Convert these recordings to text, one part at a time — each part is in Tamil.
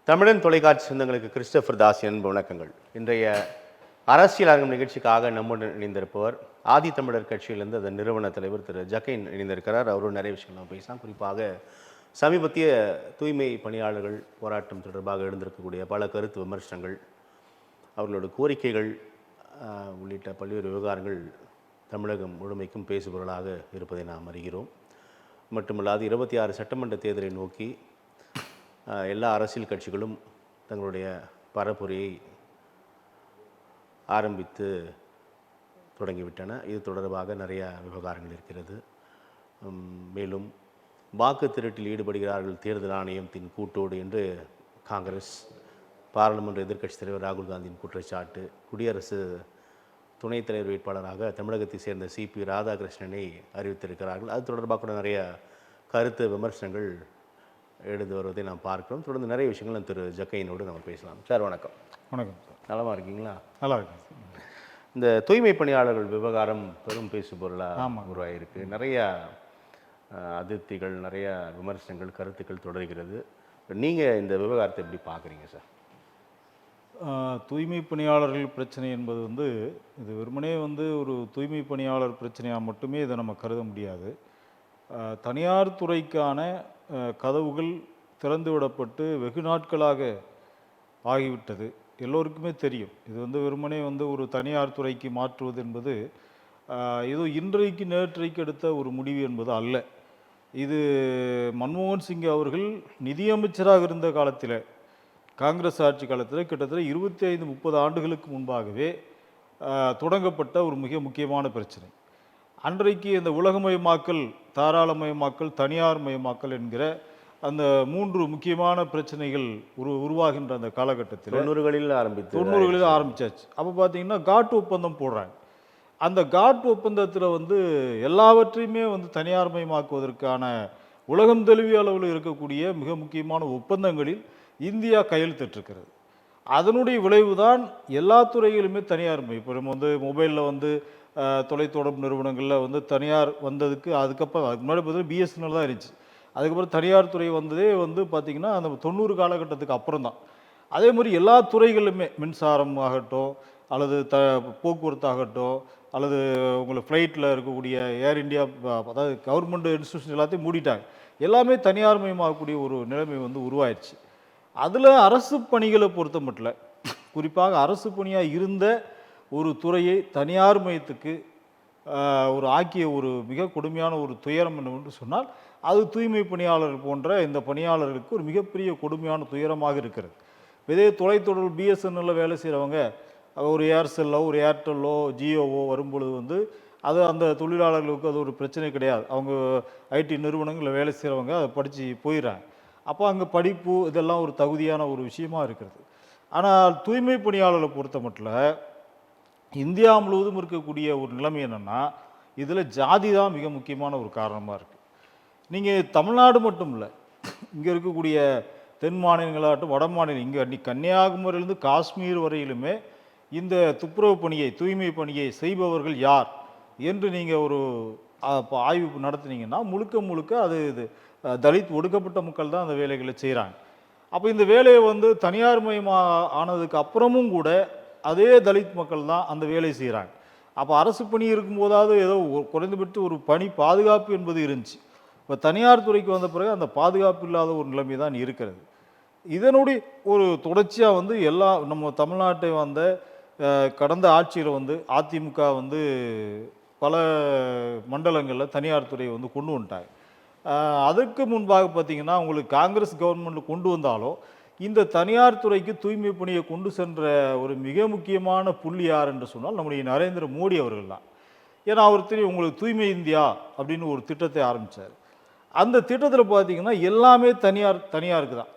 தமிழன் தொலைக்காட்சி சொந்தங்களுக்கு கிறிஸ்டோபர் தாஸ் என்ப வணக்கங்கள். இன்றைய அரசியல் அரங்கம் நிகழ்ச்சிக்காக நம்முடன் இணைந்திருப்பவர் ஆதி தமிழர் கட்சியிலிருந்து அதன் நிறுவன தலைவர் திரு ஜக்கைன் இணைந்திருக்கிறார். அவரும் நிறைய விஷயங்கள் நம்ம பேசலாம். குறிப்பாக சமீபத்திய தூய்மை பணியாளர்கள் போராட்டம் தொடர்பாக எழுந்திருக்கக்கூடிய பல கருத்து விமர்சனங்கள், அவர்களோட கோரிக்கைகள் உள்ளிட்ட பல்வேறு விவகாரங்கள் தமிழகம் முழுமைக்கும் பேசுபொருளாக இருப்பதை நாம் அறிகிறோம். மட்டுமல்லாது 26 சட்டமன்ற தேர்தலை நோக்கி எல்லா அரசியல் கட்சிகளும் தங்களுடைய பரப்புரையை ஆரம்பித்து தொடங்கிவிட்டன. இது தொடர்பாக நிறைய விவகாரங்கள் இருக்கிறது. மேலும் வாக்கு திருட்டில் ஈடுபடுகிறார்கள் தேர்தல் ஆணையத்தின் கூட்டோடு என்று காங்கிரஸ் பாராளுமன்ற எதிர்க்கட்சித் தலைவர் ராகுல் காந்தியின் குற்றச்சாட்டு, குடியரசு துணைத் தலைவர் வேட்பாளராக தமிழகத்தை சேர்ந்த சிபி ராதாகிருஷ்ணனை அறிவித்திருக்கிறார்கள். அது தொடர்பாக கூட நிறைய கருத்து விமர்சனங்கள் எழுந்து வருவதை நாம் பார்க்கிறோம். தொடர்ந்து நிறைய விஷயங்கள் திரு ஜக்கையினோடு நம்ம பேசலாம். சார் வணக்கம். வணக்கம் சார். நலமாக இருக்கீங்களா? நல்லா இருக்கேன் சார். இந்த தூய்மை பணியாளர்கள் விவகாரம் பெரும் பேசு பொருளாக உருவாகிருக்கு. நிறைய அதிருப்திகள், நிறைய விமர்சனங்கள், கருத்துக்கள் தொடர்கிறது. நீங்கள் இந்த விவகாரத்தை எப்படி பார்க்குறீங்க சார்? தூய்மை பணியாளர்கள் பிரச்சனை என்பது இது வெறுமனே ஒரு தூய்மை பணியாளர் பிரச்சனையாக மட்டுமே இதை நம்ம கருத முடியாது. தனியார் துறைக்கான கதவுகள் திறந்து விடப்பட்டு வெகு நாட்களாக ஆகிவிட்டது. எல்லோருக்குமே தெரியும். இது வெறுமனே ஒரு தனியார் துறைக்கு மாற்றுவது என்பது ஏதோ இன்றைக்கு நேற்றைக்கு எடுத்த ஒரு முடிவு என்பது அல்ல. இது மன்மோகன் சிங் அவர்கள் நிதியமைச்சராக இருந்த காலத்தில், காங்கிரஸ் ஆட்சி காலத்தில் கிட்டத்தட்ட 25-30 ஆண்டுகளுக்கு முன்பாகவே தொடங்கப்பட்ட ஒரு மிக முக்கியமான பிரச்சனை. அன்றைக்கு இந்த உலகமயமாக்கல், தாராளமயமாக்கல், தனியார் மயமாக்கல் என்கிற அந்த 3 முக்கியமான பிரச்சனைகள் உருவாகின்ற அந்த காலகட்டத்தில் 90களில் ஆரம்பிச்சாச்சு. அப்போ பார்த்தீங்கன்னா காட் ஒப்பந்தம் போடுறாங்க. அந்த காட் ஒப்பந்தத்தில் எல்லாவற்றையுமே தனியார் மயமாக்குவதற்கான உலகம் தழுவிய அளவில் இருக்கக்கூடிய மிக முக்கியமான ஒப்பந்தங்களில் இந்தியா கையெழுத்திட்டிருக்கிறது. அதனுடைய விளைவு தான் எல்லா துறைகளிலுமே தனியார் மயம். இப்போ நம்ம மொபைலில் தொலைத்தொடர்பு நிறுவனங்களில் தனியார் வந்ததுக்கு அதுக்கு முன்னாடி பார்த்தீங்கன்னா பிஎஸ்என்எல் தான் இருந்துச்சு. அதுக்கப்புறம் தனியார் துறை வந்ததே பார்த்திங்கன்னா அந்த 90 காலகட்டத்துக்கு அப்புறம் தான். அதே மாதிரி எல்லா துறைகளிலுமே மின்சாரம் ஆகட்டும், அல்லது போக்குவரத்து ஆகட்டும், அல்லது உங்களுக்கு ஃப்ளைட்டில் இருக்கக்கூடிய ஏர் இந்தியா, அதாவது கவர்மெண்ட் இன்ஸ்டியூஷன் எல்லாத்தையும் மூடிட்டாங்க. எல்லாமே தனியார் மயமாகக்கூடிய ஒரு நிலைமை உருவாயிடுச்சு. அதில் அரசு பணிகளை பொறுத்த மட்டும், குறிப்பாக அரசு பணியாக இருந்த ஒரு துறையை தனியார் மயத்துக்கு ஆக்கிய ஒரு மிக கொடுமையான ஒரு துயரம் என்னவென்று சொன்னால் அது தூய்மை பணியாளர் போன்ற இந்த பணியாளர்களுக்கு ஒரு மிகப்பெரிய கொடுமையான துயரமாக இருக்கிறது. இதே தொலைத்தொடர்பு பிஎஸ்என்எல்ல வேலை செய்கிறவங்க ஒரு ஏர்செல்லோ, ஒரு ஏர்டெல்லோ, ஜியோவோ வரும்பொழுது அது அந்த தொழிலாளர்களுக்கு அது ஒரு பிரச்சனை கிடையாது. அவங்க ஐடி நிறுவனங்களில் வேலை செய்கிறவங்க அதை படித்து போயிடுறாங்க. அப்போ அங்கே படிப்பு இதெல்லாம் ஒரு தகுதியான ஒரு விஷயமா இருக்கிறது. ஆனால் தூய்மை பணியாளர்களை பொறுத்த மட்டும் இந்தியா முழுவதும் இருக்கக்கூடிய ஒரு நிலைமை என்னென்னா, இதில் ஜாதி தான் மிக முக்கியமான ஒரு காரணமாக இருக்குது. நீங்கள் தமிழ்நாடு மட்டும் இல்லை, இங்கே இருக்கக்கூடிய தென் மாநிலங்களாகட்டும், வட மாநிலம், இங்கே கன்னியாகுமரியிலேருந்து காஷ்மீர் வரையிலுமே இந்த துப்புரவு பணியை, தூய்மை பணியை செய்பவர்கள் யார் என்று நீங்கள் ஒரு ஆய்வு நடத்துனீங்கன்னா முழுக்க முழுக்க அது தலித் ஒடுக்கப்பட்ட மக்கள் தான் அந்த வேலைகளை செய்கிறாங்க. அப்போ இந்த வேலையை தனியார் மயமாக ஆனதுக்கு அப்புறமும் கூட அதே தலித் மக்கள் தான் அந்த வேலை செய்கிறாங்க. அப்போ அரசு பணி இருக்கும்போதாவது ஏதோ குறைந்தபட்ச ஒரு பணி பாதுகாப்பு என்பது இருந்துச்சு. இப்போ தனியார் துறைக்கு வந்த பிறகு அந்த பாதுகாப்பு இல்லாத ஒரு நிலைமை தான் இருக்கிறது. இதனுடைய ஒரு தொடர்ச்சியாக எல்லா நம்ம தமிழ்நாட்டை கடந்த ஆட்சியில் அதிமுக பல மண்டலங்களில் தனியார் துறையை கொண்டு வந்துட்டாங்க. அதுக்கு முன்பாக பார்த்திங்கன்னா உங்களுக்கு காங்கிரஸ் கவர்மெண்ட்டில் கொண்டு வந்தாலும் இந்த தனியார் துறைக்கு தூய்மை பணியை கொண்டு சென்ற ஒரு மிக முக்கியமான புள்ளி யார் என்று சொன்னால் நம்முடைய நரேந்திர மோடி அவர்கள் தான். ஏன்னா அவர் தெரியும், உங்களுக்கு தூய்மை இந்தியா அப்படின்னு ஒரு திட்டத்தை ஆரம்பித்தார். அந்த திட்டத்தில் பார்த்திங்கன்னா எல்லாமே தனியாருக்கு தான்.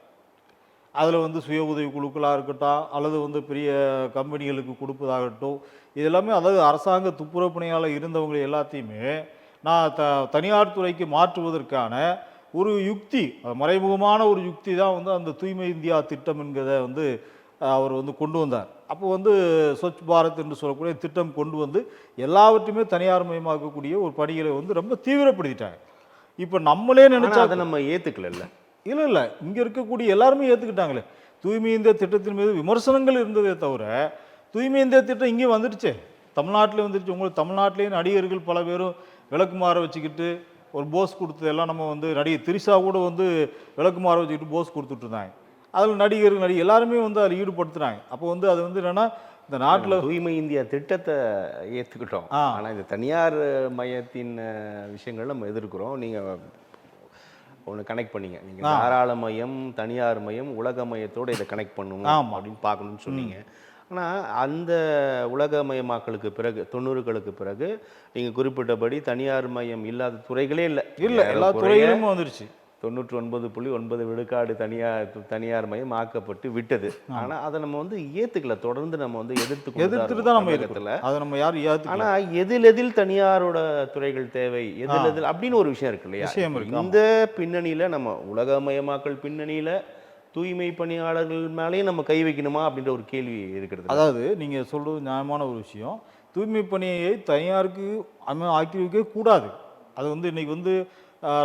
அதில் சுய உதவி குழுக்களாக இருக்கட்டும், அல்லது பெரிய கம்பெனிகளுக்கு கொடுப்பதாகட்டும், இது எல்லாமே அதாவது அரசாங்க துப்புரவு பணியாளர் இருந்தவங்களை எல்லாத்தையுமே நான் தனியார் துறைக்கு மாற்றுவதற்கான ஒரு யுக்தி, மறைமுகமான ஒரு யுக்தி தான் அந்த தூய்மை இந்தியா திட்டம் என்கிறத அவர் கொண்டு வந்தார். அப்போ ஸ்வச் பாரத் என்று சொல்லக்கூடிய திட்டம் கொண்டு எல்லாவற்றையுமே தனியார் மயமாக்கக்கூடிய ஒரு பணிகளை ரொம்ப தீவிரப்படுத்திட்டாங்க. இப்போ நம்மளே நினைச்சா அதை நம்ம ஏற்றுக்கல. இல்லை இங்கே இருக்கக்கூடிய எல்லாருமே ஏற்றுக்கிட்டாங்களே. தூய்மை இந்தியா திட்டத்தின் மீது விமர்சனங்கள் இருந்ததே தவிர தூய்மை இந்தியா திட்டம் இங்கே வந்துடுச்சே, தமிழ்நாட்டில் வந்துடுச்சு. உங்களுக்கு தமிழ்நாட்டிலேயே நடிகர்கள் பல பேரும் விளக்குமாற வச்சுக்கிட்டு ஒரு போஸ் கொடுத்தது எல்லாம் நம்ம வந்து நடிகை திரிஷா கூட வந்து விளக்குமாற வச்சுக்கிட்டு போஸ் கொடுத்துட்டு இருந்தாங்க. அதில் நடிகர் எல்லாருமே வந்து அதில் ஈடுபடுத்துகிறாங்க. அப்போ வந்து அது வந்து என்னென்னா இந்த நாட்டில் தூய்மை இந்தியா திட்டத்தை ஏற்றுக்கிட்டோம், ஆனால் இந்த தனியார் மையத்தின் விஷயங்கள் நம்ம எதிர்க்கிறோம். நீங்கள் ஒன்று கனெக்ட் பண்ணீங்க, நீங்கள் தாராள மையம், தனியார் மையம், உலக மையத்தோடு இதை கனெக்ட் பண்ணணும் அப்படின்னு பார்க்கணும்னு சொன்னீங்க. ஆனால் அந்த உலகமயமாக்கலுக்கு பிறகு 90களுக்கு பிறகு நீங்கள் குறிப்பிட்டபடி தனியார் மையம் இல்லாத துறைகளே இல்லை. எல்லா துறைகளும் வந்துருச்சு. 99.9 விழுக்காடு தனியார் மையம் ஆக்கப்பட்டு விட்டது. ஆனால் அதை நம்ம வந்து ஏற்றுக்கல, தொடர்ந்து நம்ம வந்து எதிர்த்துட்டு தான் நம்ம இடத்துல அதை நம்ம யாரும் ஏற்று. ஆனால் எதில் தனியாரோட துறைகள் தேவை, எதில் அப்படின்னு ஒரு விஷயம் இருக்கு இல்லையா? இந்த பின்னணியில் நம்ம உலகமயமாக்கல் பின்னணியில் தூய்மை பணியாளர்கள் மேலேயும் நம்ம கை வைக்கணுமா அப்படின்ற ஒரு கேள்வி இருக்கிறது. அதாவது நீங்கள் சொல்கிறது நியாயமான ஒரு விஷயம். தூய்மை பணியை தனியாருக்கு ஆக்கி வைக்க கூடாது. அது வந்து இன்றைக்கி வந்து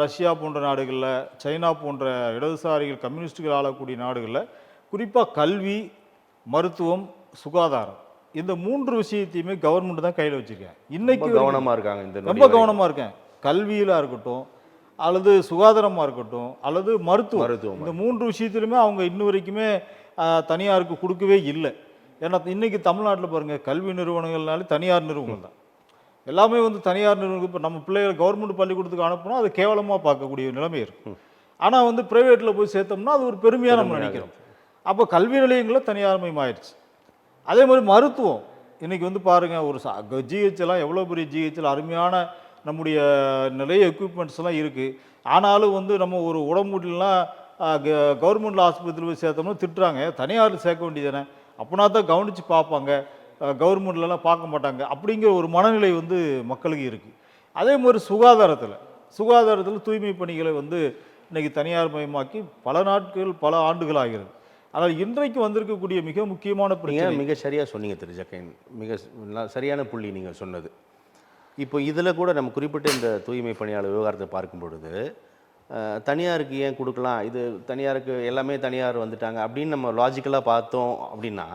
ரஷ்யா போன்ற நாடுகளில், சைனா போன்ற இடதுசாரிகள் கம்யூனிஸ்டுகள் ஆளக்கூடிய நாடுகளில் குறிப்பாக கல்வி, மருத்துவம், சுகாதாரம் இந்த 3 விஷயத்தையுமே கவர்மெண்ட் தான் கையில் வச்சுருக்கேன். இன்னைக்கு கவனமாக இருக்காங்க, ரொம்ப கவனமாக இருக்கேன். கல்வியில் இருக்கட்டும், அல்லது சுகாதாரமாக இருக்கட்டும், அல்லது மருத்துவம், இந்த 3 விஷயத்துலையுமே அவங்க இன்ன வரைக்குமே தனியாருக்கு கொடுக்கவே இல்லை. ஏன்னா இன்றைக்கி தமிழ்நாட்டில் பாருங்கள், கல்வி நிறுவனங்கள்னாலே தனியார் நிறுவனம் தான். எல்லாமே வந்து தனியார் நிறுவனம். இப்போ நம்ம பிள்ளைகள் கவர்மெண்ட் பள்ளிக்கூடத்துக்கு அனுப்புனா அது கேவலமாக பார்க்கக்கூடிய நிலைமை இருக்கும். ஆனால் வந்து ப்ரைவேட்டில் போய் சேர்த்தோம்னா அது ஒரு பெருமையாக நம்ம நினைக்கிறோம். அப்போ கல்வி நிலையங்களில் தனியார்மயம் ஆயிடுச்சு. அதே மாதிரி மருத்துவம் இன்றைக்கி வந்து பாருங்கள், ஒரு ஜிஹெச்லாம் எவ்வளோ பெரிய ஜிஹெச்சில் அருமையான நம்முடைய நிறைய எக்யூப்மெண்ட்ஸ்லாம் இருக்குது. ஆனாலும் வந்து நம்ம ஒரு உடம்புலாம் கவர்மெண்ட் ஆஸ்பத்திரியில் போய் சேர்த்தோம்னா திட்டுறாங்க, தனியாரில் சேர்க்க வேண்டியதானே, அப்படின்னா தான் கவனித்து பார்ப்பாங்க, கவர்மெண்ட்லலாம் பார்க்க மாட்டாங்க அப்படிங்கிற ஒரு மனநிலை வந்து மக்களுக்கு இருக்குது. அதே மாதிரி சுகாதாரத்தில் தூய்மை பணிகளை வந்து இன்றைக்கி தனியார் மயமாக்கி பல நாட்கள், பல ஆண்டுகள் ஆகிறது. ஆனால் இன்றைக்கு வந்திருக்கக்கூடிய மிக முக்கியமான பிரச்சனை, மிக சரியாக சொன்னீங்க திரு ஜக்கைன், மிக சரியான புள்ளி நீங்கள் சொன்னது. இப்போ இதில் கூட நம்ம குறிப்பிட்ட இந்த தூய்மை பணியாளர் விவகாரத்தை பார்க்கும் பொழுது தனியாருக்கு ஏன் கொடுக்கலாம், இது தனியாருக்கு எல்லாமே தனியார் வந்துட்டாங்க அப்படின்னு நம்ம லாஜிக்கலாக பார்த்தோம் அப்படின்னா,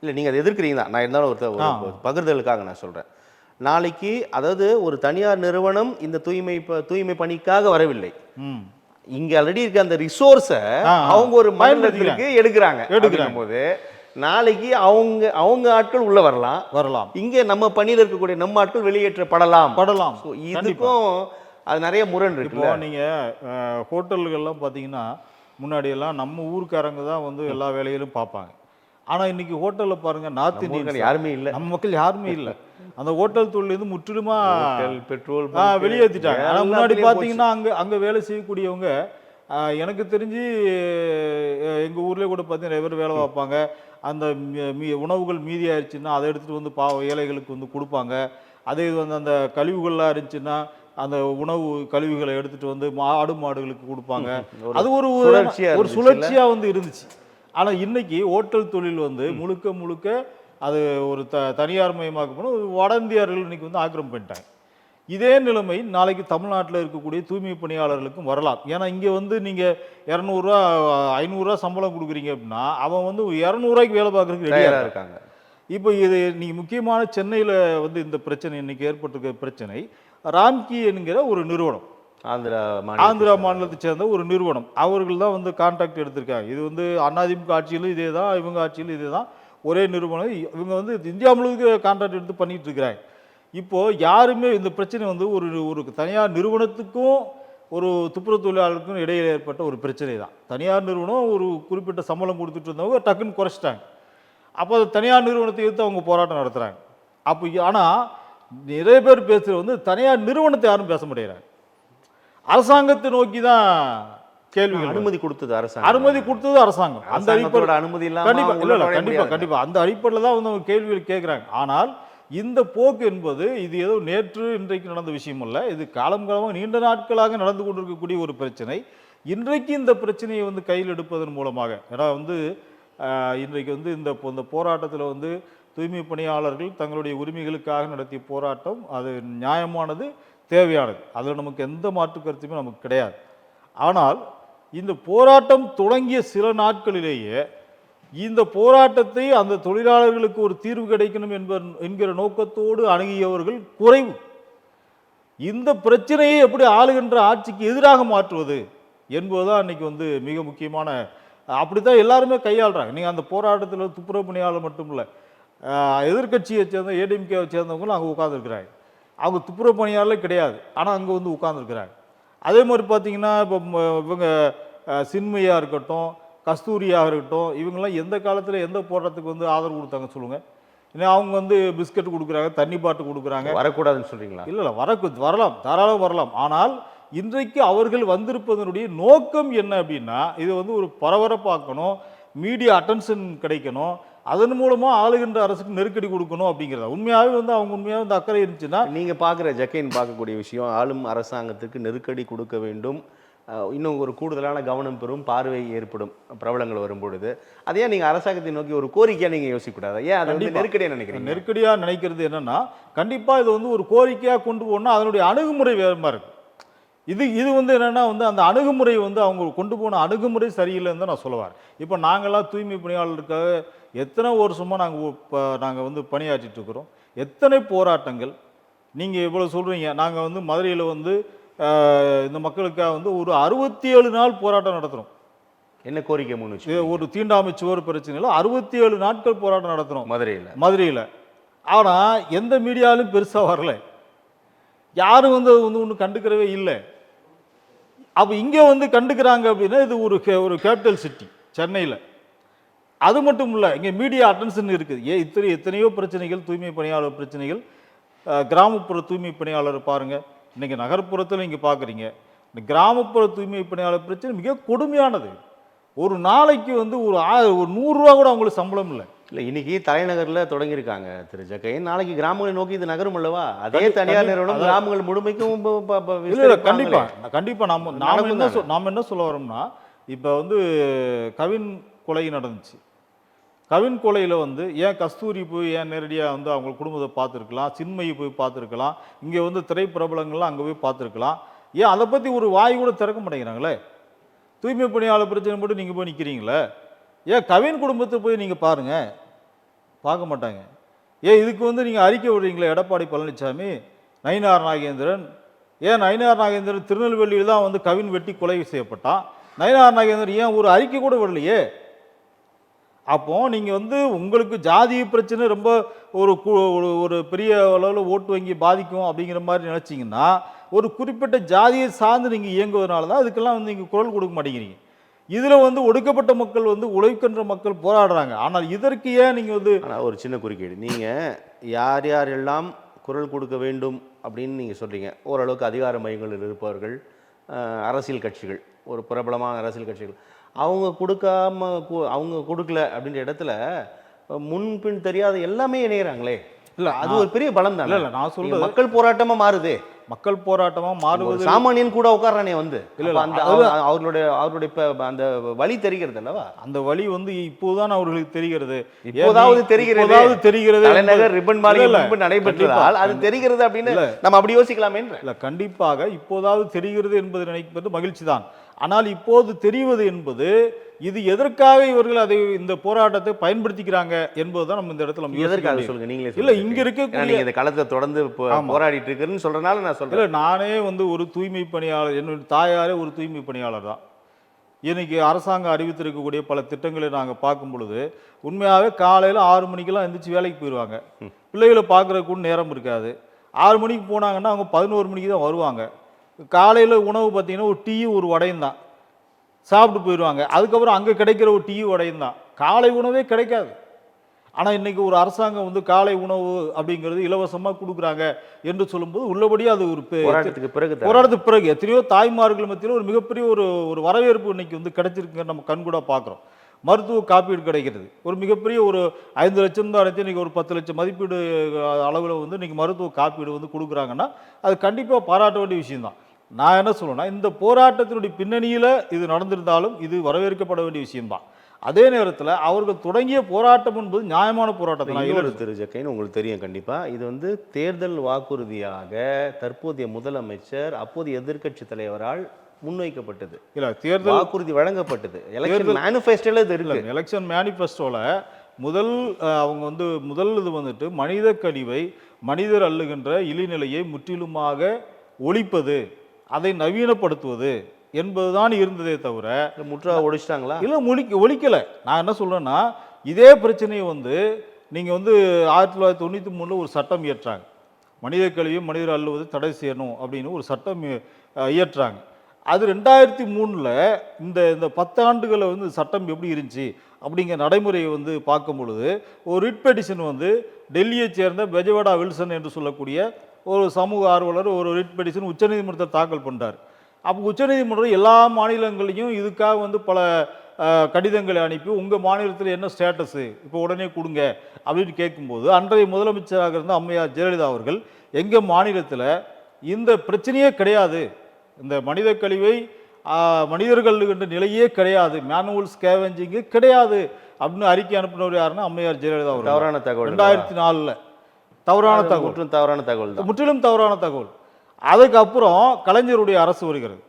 இல்லை நீங்கள் அதை எதிர்க்கிறீங்க தான், நான் இருந்தாலும் ஒரு பகிர்தலுக்காக நான் சொல்கிறேன். நாளைக்கு அதாவது ஒரு தனியார் நிறுவனம் இந்த தூய்மை பணிக்காக வரவில்லை, இங்கே ஆல்ரெடி இருக்க அந்த ரிசோர்ஸை அவங்க ஒரு மாநிலத்திற்கு எடுக்கிறாங்க போது நாளைக்கு அவங்க ஆட்கள் உள்ள வரலாம், இங்கே நம்ம பணியில் இருக்கக்கூடிய நம்ம ஆட்கள் வெளியேற்றப்படலாம். இதுக்கும் அது நிறைய முரண் இருக்கு. இப்போ நீங்கள் ஹோட்டல்கள்லாம் பார்த்தீங்கன்னா முன்னாடியெல்லாம் நம்ம ஊருக்காரங்க தான் வந்து எல்லா வேலைகளும் பார்ப்பாங்க. ஆனால் இன்னைக்கு ஹோட்டலில் பாருங்கள், நார்த் இந்தியன் யாருமே இல்லை, நம்ம மக்கள் யாருமே இல்லை. அந்த ஹோட்டல் தொழிலேருந்து முற்றிலுமாக பெட்ரோல் வெளியேற்றிட்டாங்க. ஆனால் முன்னாடி பார்த்தீங்கன்னா அங்கே வேலை செய்யக்கூடியவங்க எனக்கு தெரிஞ்சு எங்கள் ஊர்லேயே கூட பார்த்தீங்கன்னா நிறைய பேர் வேலை பார்ப்பாங்க. அந்த உணவுகள் மீதி ஆயிடுச்சுன்னா அதை எடுத்துகிட்டு வந்து ஏழைகளுக்கு வந்து கொடுப்பாங்க. அதே இது வந்து அந்த கழிவுகள்லாம் இருந்துச்சுன்னா அந்த உணவு கழிவுகளை எடுத்துகிட்டு வந்து ஆடு மாடுகளுக்கு கொடுப்பாங்க. அது ஒரு சுழற்சியாக வந்து இருந்துச்சு. ஆனால் இன்னைக்கு ஹோட்டல் தொழில் வந்து முழுக்க அது ஒரு தனியார் மயமாக்கப்படும் வட இந்தியர்கள் இன்னைக்கு வந்து ஆக்கிரமிப்பு பண்ணிட்டாங்க. இதே நிலைமை நாளைக்கு தமிழ்நாட்டில் இருக்கக்கூடிய தூய்மை பணியாளர்களுக்கும் வரலாம். ஏன்னா இங்கே வந்து நீங்கள் 200 500 சம்பளம் கொடுக்குறீங்க அப்படின்னா அவன் வந்து 200 வேலை பார்க்குறதுக்கு ரெடியாக இருக்காங்க. இப்போ இது நீங்கள் முக்கியமான சென்னையில் வந்து இந்த பிரச்சனை இன்னைக்கு ஏற்பட்டிருக்க பிரச்சனை, ராம்கி என்கிற ஒரு நிறுவனம், ஆந்திரா மாநிலத்தை சேர்ந்த ஒரு நிறுவனம், அவர்கள் தான் வந்து கான்ட்ராக்ட் எடுத்திருக்காங்க. இது வந்து அதிமுக ஆட்சியிலும் இதே தான், இவங்க ஆட்சியிலும் இதே தான், ஒரே நிறுவனம். இவங்க வந்து இந்தியா முழுக்க கான்ட்ராக்ட் எடுத்து பண்ணிட்டு இருக்கிறாங்க. இப்போது யாருமே இந்த பிரச்சனை வந்து ஒரு தனியார் நிறுவனத்துக்கும் ஒரு துப்புரவு தொழிலாளருக்கும் இடையில் ஏற்பட்ட ஒரு பிரச்சனை தான். தனியார் நிறுவனம் ஒரு குறிப்பிட்ட சம்பளம் கொடுத்துட்டு இருந்தவங்க டக்குன்னு குறைச்சிட்டாங்க. அப்போ அது தனியார் நிறுவனத்தை எடுத்து அவங்க போராட்டம் நடத்துகிறாங்க. அப்போ ஆனால் நிறைய பேர் பேசுகிறது வந்து தனியார் நிறுவனத்தை யாரும் பேச முடியாது, அரசாங்கத்தை நோக்கி தான் கேள்விகள். அனுமதி கொடுத்தது அரசாங்கம். அந்த அடிப்படையில் அனுமதி கண்டிப்பாக அந்த அடிப்படையில் தான் வந்து அவங்க கேள்விகள் கேட்குறாங்க. ஆனால் இந்த போக்கு என்பது இது ஏதோ நேற்று இன்றைக்கு நடந்த விஷயம் அல்ல, இது காலங்காலமாக நீண்ட நாட்களாக நடந்து கொண்டிருக்கக்கூடிய ஒரு பிரச்சனை. இன்றைக்கு இந்த பிரச்சனையை வந்து கையில் எடுப்பதன் மூலமாக, ஏன்னா வந்து இன்றைக்கு வந்து இந்த போராட்டத்தில் வந்து தூய்மை பணியாளர்கள் தங்களுடைய உரிமைகளுக்காக நடத்திய போராட்டம் அது நியாயமானது, தேவையானது, அதில் நமக்கு எந்த மாற்று கருத்துமே நமக்கு கிடையாது. ஆனால் இந்த போராட்டம் தொடங்கிய சில நாட்களிலேயே இந்த போராட்டத்தை அந்த தொழிலாளர்களுக்கு ஒரு தீர்வு கிடைக்கணும் என்கிற நோக்கத்தோடு அணுகியவர்கள் குறைவு. இந்த பிரச்சனையை எப்படி ஆளுகின்ற ஆட்சிக்கு எதிராக மாற்றுவது என்பதுதான் இன்னைக்கு வந்து மிக முக்கியமான, அப்படித்தான் எல்லாருமே கையாளுறாங்க. நீங்கள் அந்த போராட்டத்தில் துப்புரவு பணியாளர் மட்டும் இல்லை, எதிர்க்கட்சியை சேர்ந்த ஏடிஎம்கேவை சேர்ந்தவங்களும் அங்கே உட்காந்துருக்குறாங்க. அவங்க துப்புரவு பணியாளர்களே கிடையாது, ஆனால் அங்கே வந்து உட்காந்துருக்குறாங்க. அதே மாதிரி பார்த்தீங்கன்னா இப்போ இவங்க சின்மையாக இருக்கட்டும், கஸ்தூரியாக இருக்கட்டும், இவங்கெல்லாம் எந்த காலத்தில் எந்த போராட்டத்துக்கு வந்து ஆதரவு கொடுத்தாங்க சொல்லுங்கள்? ஏன்னா அவங்க வந்து பிஸ்கட் கொடுக்குறாங்க, தண்ணி பாட்டு கொடுக்குறாங்க. வரக்கூடாதுன்னு சொல்கிறீங்களா? இல்லை இல்லை, வரலாம், தாராளம் வரலாம். ஆனால் இன்றைக்கு அவர்கள் வந்திருப்பதனுடைய நோக்கம் என்ன அப்படின்னா, இது வந்து ஒரு பரபரப்பாக்கணும், மீடியா அட்டென்ஷன் கிடைக்கணும், அதன் மூலமாக ஆளுகின்ற அரசுக்கு நெருக்கடி கொடுக்கணும் அப்படிங்கிறதா. உண்மையாகவே வந்து அவங்க உண்மையாக வந்து அக்கறை இருந்துச்சுன்னா, நீங்கள் பார்க்குற ஜக்கைன் பார்க்கக்கூடிய விஷயம், ஆளும் அரசாங்கத்துக்கு நெருக்கடி கொடுக்க வேண்டும், இன்னும் ஒரு கூடுதலான கவனம் பெறும், பார்வை ஏற்படும் பிரபலங்கள் வரும்பொழுது, அதையே நீங்கள் அரசாங்கத்தை நோக்கி ஒரு கோரிக்கையாக நீங்கள் யோசிக்கக்கூடாது? ஏன் அதை வந்து நெருக்கடியாக நினைக்கிறீங்க? நெருக்கடியாக நினைக்கிறது என்னன்னா, கண்டிப்பாக இது வந்து ஒரு கோரிக்கையாக கொண்டு போனால் அதனுடைய அணுகுமுறை வேறு மாதிரி இருக்கு. இது வந்து என்னென்னா வந்து அந்த அணுகுமுறை வந்து அவங்க கொண்டு போன அணுகுமுறை சரியில்லைன்னு தான் நான் சொல்லுவார். இப்போ நாங்கள்லாம் தூய்மை பணியாளர்களுக்காக எத்தனை வருஷமாக நாங்கள் வந்து பணியாற்றிட்டு இருக்கிறோம், எத்தனை போராட்டங்கள். நீங்கள் இவ்வளோ சொல்கிறீங்க, நாங்கள் வந்து மதுரையில் வந்து இந்த மக்களுக்காக வந்து ஒரு 67 நாள் போராட்டம் நடத்துகிறோம். என்ன கோரிக்கை முன் வச்சு? ஒரு தீண்டாமை சுவர் பிரச்சனையில் 67 நாட்கள் போராட்டம் நடத்துகிறோம் மதுரையில். ஆனால் எந்த மீடியாவிலும் பெருசாக வரல, யாரும் வந்து ஒன்றும் கண்டுக்கிறவே இல்லை. அப்போ இங்கே வந்து கண்டுக்கிறாங்க அப்படின்னா இது ஒரு கேபிட்டல் சிட்டி சென்னையில். அது மட்டும் இல்லை, இங்கே மீடியா அட்டென்ஷன் இருக்குது. எத்தனையோ பிரச்சனைகள், தூய்மை பணியாளர் பிரச்சனைகள், கிராமப்புற தூய்மை பணியாளர் பாருங்கள், இன்றைக்கி நகர்ப்புறத்தில் நீங்கள் பார்க்குறீங்க. இந்த கிராமப்புற தூய்மை பணியாளர் பிரச்சனை மிக கொடுமையானது. ஒரு நாளைக்கு வந்து ஒரு 100 ரூபா கூட அவங்களுக்கு சம்பளம் இல்லை. இல்லை, இன்னைக்கு தலைநகரில் தொடங்கியிருக்காங்க திரு ஜக்கைன், நாளைக்கு கிராமங்களை நோக்கி இது நகரும் அல்லவா? அதே தனியார் நிறுவனம் கிராமங்கள் முழுமைக்கும் கண்டிப்பாக நாம் என்ன சொல்ல வரோம்னா, இப்போ வந்து கவின் கொலை நடந்துச்சு. கவின் கொலையில் வந்து ஏன் கஸ்தூரி போய் ஏன் நேரடியாக வந்து அவங்க குடும்பத்தை பார்த்துருக்கலாம், சின்மையை போய் பார்த்துருக்கலாம், இங்கே வந்து திரைப்பிரபலங்கள்லாம் அங்கே போய் பார்த்துருக்கலாம். ஏன் அதை பற்றி ஒரு வாய் கூட திறக்க மாட்டேங்கிறாங்களே? தூய்மை பணியாளர் பிரச்சனை மட்டும் நீங்கள் போய் நிற்கிறீங்களே, ஏன் கவின் குடும்பத்தை போய் நீங்கள் பாருங்கள், பார்க்க மாட்டாங்க. ஏன் இதுக்கு வந்து நீங்கள் அறிக்கை விடுறீங்களே? எடப்பாடி பழனிசாமி, நயினார் நாகேந்திரன், ஏன் நயினார் நாகேந்திரன் திருநெல்வேலியில் தான் வந்து கவின் வெட்டி கொலை செய்யப்பட்டான், நயினார் நாகேந்திரன் ஏன் ஒரு அறிக்கை கூட விடலையே? அப்போ நீங்கள் வந்து உங்களுக்கு ஜாதி பிரச்சனை ரொம்ப ஒரு பெரிய அளவில் ஓட்டு வங்கி பாதிக்கும் அப்படிங்கிற மாதிரி நினச்சிங்கன்னா, ஒரு குறிப்பிட்ட ஜாதியை சார்ந்து நீங்கள் இயங்குவதனால தான் அதுக்கெல்லாம் வந்து நீங்கள் குரல் கொடுக்க மாட்டேங்கிறீங்க. இதில் வந்து ஒடுக்கப்பட்ட மக்கள் வந்து உழைக்கின்ற மக்கள் போராடுறாங்க. ஆனால் இதற்கு ஏன் நீங்கள் வந்து ஒரு சின்ன குறுக்கீடு, நீங்கள் யார் யாரெல்லாம் குரல் கொடுக்க வேண்டும் அப்படின்னு நீங்கள் சொல்கிறீங்க. ஓரளவுக்கு அதிகார மையங்களில் இருப்பவர்கள், அரசியல் கட்சிகள், ஒரு பிரபலமான அரசியல் கட்சிகள், அவங்க அவங்க கொடுக்கல அப்படின்ற இடத்துல முன்பின் தெரியாத எல்லாமே இணைகிறாங்களே. இல்லை, அது ஒரு பெரிய பலம் தான். இல்லை, நான் சொல்றது மக்கள் போராட்டமாக மாறுது. மக்கள் போராட்டமாக மாறுவது, சாமானியன் கூட உட்காரானே வந்து அவர்களுடைய அந்த வழி தெரிகிறது அல்லவா? அந்த வழி வந்து இப்போதான் அவர்களுக்கு தெரிகிறது. இப்போதாவது தெரிகிறது. தலைநகர் ரிப்பன் மாளிகை நடைபெற்றதால் அது தெரிகிறது அப்படின்னு நம்ம அப்படி யோசிக்கலாமே. இல்லை, கண்டிப்பாக இப்போதாவது தெரிகிறது என்பது நினைப்பது மகிழ்ச்சி தான். ஆனால் இப்போது தெரிவது என்பது இது எதற்காக இவர்கள் அதை இந்த போராட்டத்தை பயன்படுத்திக்கிறாங்க என்பதுதான் நம்ம இந்த இடத்துல எதற்காக சொல்லுங்க நீங்களே. இல்லை, இங்க இருக்கக்கூடிய இந்த களத்தை தொடர்ந்து போராடிட்டு இருக்குன்னு சொல்றதுனால நான் சொல்றேன். இல்லை, நானே வந்து ஒரு தூய்மை பணியாளர், என்னுடைய தாயாரே ஒரு தூய்மை பணியாளர் தான். இன்னைக்கு அரசாங்கம் அறிவித்திருக்கக்கூடிய பல திட்டங்களை நாங்கள் பார்க்கும் பொழுது உண்மையாகவே காலையில் 6 மணிக்கெல்லாம் எந்திரிச்சு வேலைக்கு போயிடுவாங்க. பிள்ளைகளை பார்க்குறதுக்கு கூட நேரம் இருக்காது. 6 மணிக்கு போனாங்கன்னா அவங்க 11 மணிக்கு தான் வருவாங்க. காலையில் உணவு பார்த்தீங்கன்னா ஒரு டீயும் ஒரு வடையும் தான் சாப்பிட்டு போயிடுவாங்க. அதுக்கப்புறம் அங்கே கிடைக்கிற ஒரு டீ வடையும் தான், காலை உணவே கிடைக்காது. ஆனால் இன்றைக்கி ஒரு அரசாங்கம் வந்து காலை உணவு அப்படிங்கிறது இலவசமாக கொடுக்குறாங்க என்று சொல்லும்போது உள்ளபடியே அது ஒரு போராட்டத்துக்கு பிறகு எத்தனையோ தாய்மார்கள் மத்தியில் ஒரு மிகப்பெரிய ஒரு வரவேற்பு இன்னைக்கு வந்து கிடைச்சிருக்கு. நம்ம கண்கூட பார்க்குறோம். மருத்துவ காப்பீடு கிடைக்கிறது, ஒரு மிகப்பெரிய ஒரு 5 லட்சம் தான் அடைச்சு இன்றைக்கி ஒரு 10 லட்சம் மதிப்பீடு அளவில் வந்து இன்றைக்கி மருத்துவ காப்பீடு வந்து கொடுக்குறாங்கன்னா அது கண்டிப்பாக பாராட்ட வேண்டிய விஷயம்தான். நான் என்ன சொல்லுவேன்னா, இந்த போராட்டத்தினுடைய பின்னணியில் இது நடந்திருந்தாலும் இது வரவேற்கப்பட வேண்டிய விஷயம்தான். அதே நேரத்தில் அவர்கள் தொடங்கிய போராட்டம் என்பது நியாயமான போராட்டம். திரு ஜக்கைன், உங்களுக்கு தெரியும் கண்டிப்பாக, இது வந்து தேர்தல் வாக்குறுதியாக தற்போதைய முதலமைச்சர் அப்போதைய எதிர்க்கட்சி தலைவரால் முன்வைக்கப்பட்டது, இல்லை தேர்தல் வாக்குறுதி வழங்கப்பட்டது, எலெக்ஷன் மேனிஃபெஸ்டோல இது இருக்கு. எலெக்ஷன் மேனிஃபெஸ்டோவில் அவங்க முதல் இது வந்துட்டு மனித கழிவை மனிதர் அள்ளுகின்ற இழிநிலையை முற்றிலுமாக ஒழிப்பது, அதை நவீனப்படுத்துவது என்பதுதான் இருந்ததே தவிர முற்றா ஒழிச்சிட்டாங்களா? இல்லை ஒழிக்கலை. நான் என்ன சொல்கிறேன்னா, இதே பிரச்சனையை நீங்கள் 1993 ஒரு சட்டம் இயற்றாங்க. மனித கழிவை மனிதர் அள்ளுவது தடை செய்யணும் அப்படின்னு ஒரு சட்டம் இயற்றாங்க. அது 2003 இந்த 10 ஆண்டுகளை சட்டம் எப்படி இருந்துச்சு அப்படிங்கிற நடைமுறையை பார்க்கும் பொழுது ஒரு ரிட் பெட்டிஷன் டெல்லியை சேர்ந்த பெஜவாடா வில்சன் என்று சொல்லக்கூடிய ஒரு சமூக ஆர்வலர் ஒரு ரிட் பெட்டிஷன் உச்சநீதிமன்றத்தை தாக்கல் பண்ணுறார். அப்போ உச்சநீதிமன்றம் எல்லா மாநிலங்களையும் இதுக்காக பல கடிதங்களை அனுப்பி உங்கள் மாநிலத்தில் என்ன ஸ்டேட்டஸு இப்போ உடனே கொடுங்க அப்படின்னு கேட்கும்போது அன்றைய முதலமைச்சராக இருந்த அம்மையார் ஜெயலலிதா அவர்கள் எங்கள் மாநிலத்தில் இந்த பிரச்சனையே கிடையாது, இந்த மனித கழிவை மனிதர்கள் என்ற நிலையே கிடையாது, மேனுவல் ஸ்கேவெஞ்சிங்கு கிடையாது அப்படின்னு அறிக்கை அனுப்பினவர் யாருன்னா அம்மையார் ஜெயலலிதா அவர்கள். தவறான தகவல். 2004 தவறான தகவல், தவறான தகவல், முற்றிலும் தவறான தகவல். அதுக்கப்புறம் கலைஞருடைய அரசு வருகிறது.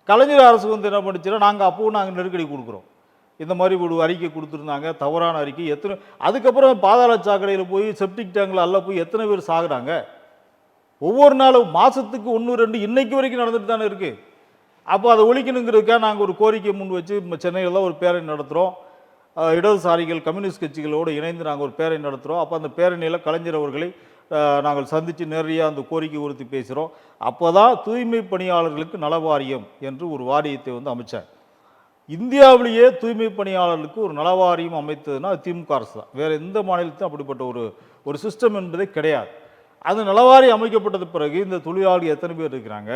கலைஞர் அரசு என்ன பண்ணிச்சுன்னா, நாங்கள் நெருக்கடி கொடுக்குறோம், இந்த மாதிரி ஒரு அறிக்கை கொடுத்துருந்தாங்க, தவறான அறிக்கை. அதுக்கப்புறம் பாதாள சாக்கடையில் போய் செப்டிக் டேங்கில் அல்ல போய் எத்தனை பேர் சாகுறாங்க ஒவ்வொரு நாளும், மாதத்துக்கு 1-2 இன்னைக்கு வரைக்கும் நடந்துட்டு தானே இருக்குது. அப்போ அதை ஒழிக்கணுங்கிறதுக்காக நாங்கள் ஒரு கோரிக்கை முன் வச்சு சென்னையில் ஒரு பேரணி நடத்துகிறோம். இடதுசாரிகள் கம்யூனிஸ்ட் கட்சிகளோடு இணைந்து நாங்கள் ஒரு பேரணி நடத்துகிறோம். அப்போ அந்த பேரணியில் கலைஞர் அவர்களை நாங்கள் சந்தித்து நேரடியாக அந்த கோரிக்கை உறுத்தி பேசுகிறோம். அப்போ தான் தூய்மை பணியாளர்களுக்கு நல வாரியம் என்று ஒரு வாரியத்தை அமைச்சார். இந்தியாவிலேயே தூய்மை பணியாளர்களுக்கு ஒரு நல வாரியம் அமைத்ததுன்னா அது திமுக அரசு தான். வேறு எந்த மாநிலத்திலும் அப்படிப்பட்ட ஒரு சிஸ்டம் என்பதே கிடையாது. அது நலவாரி அமைக்கப்பட்டது பிறகு இந்த தொழிலாளர்கள் எத்தனை பேர் இருக்கிறாங்க,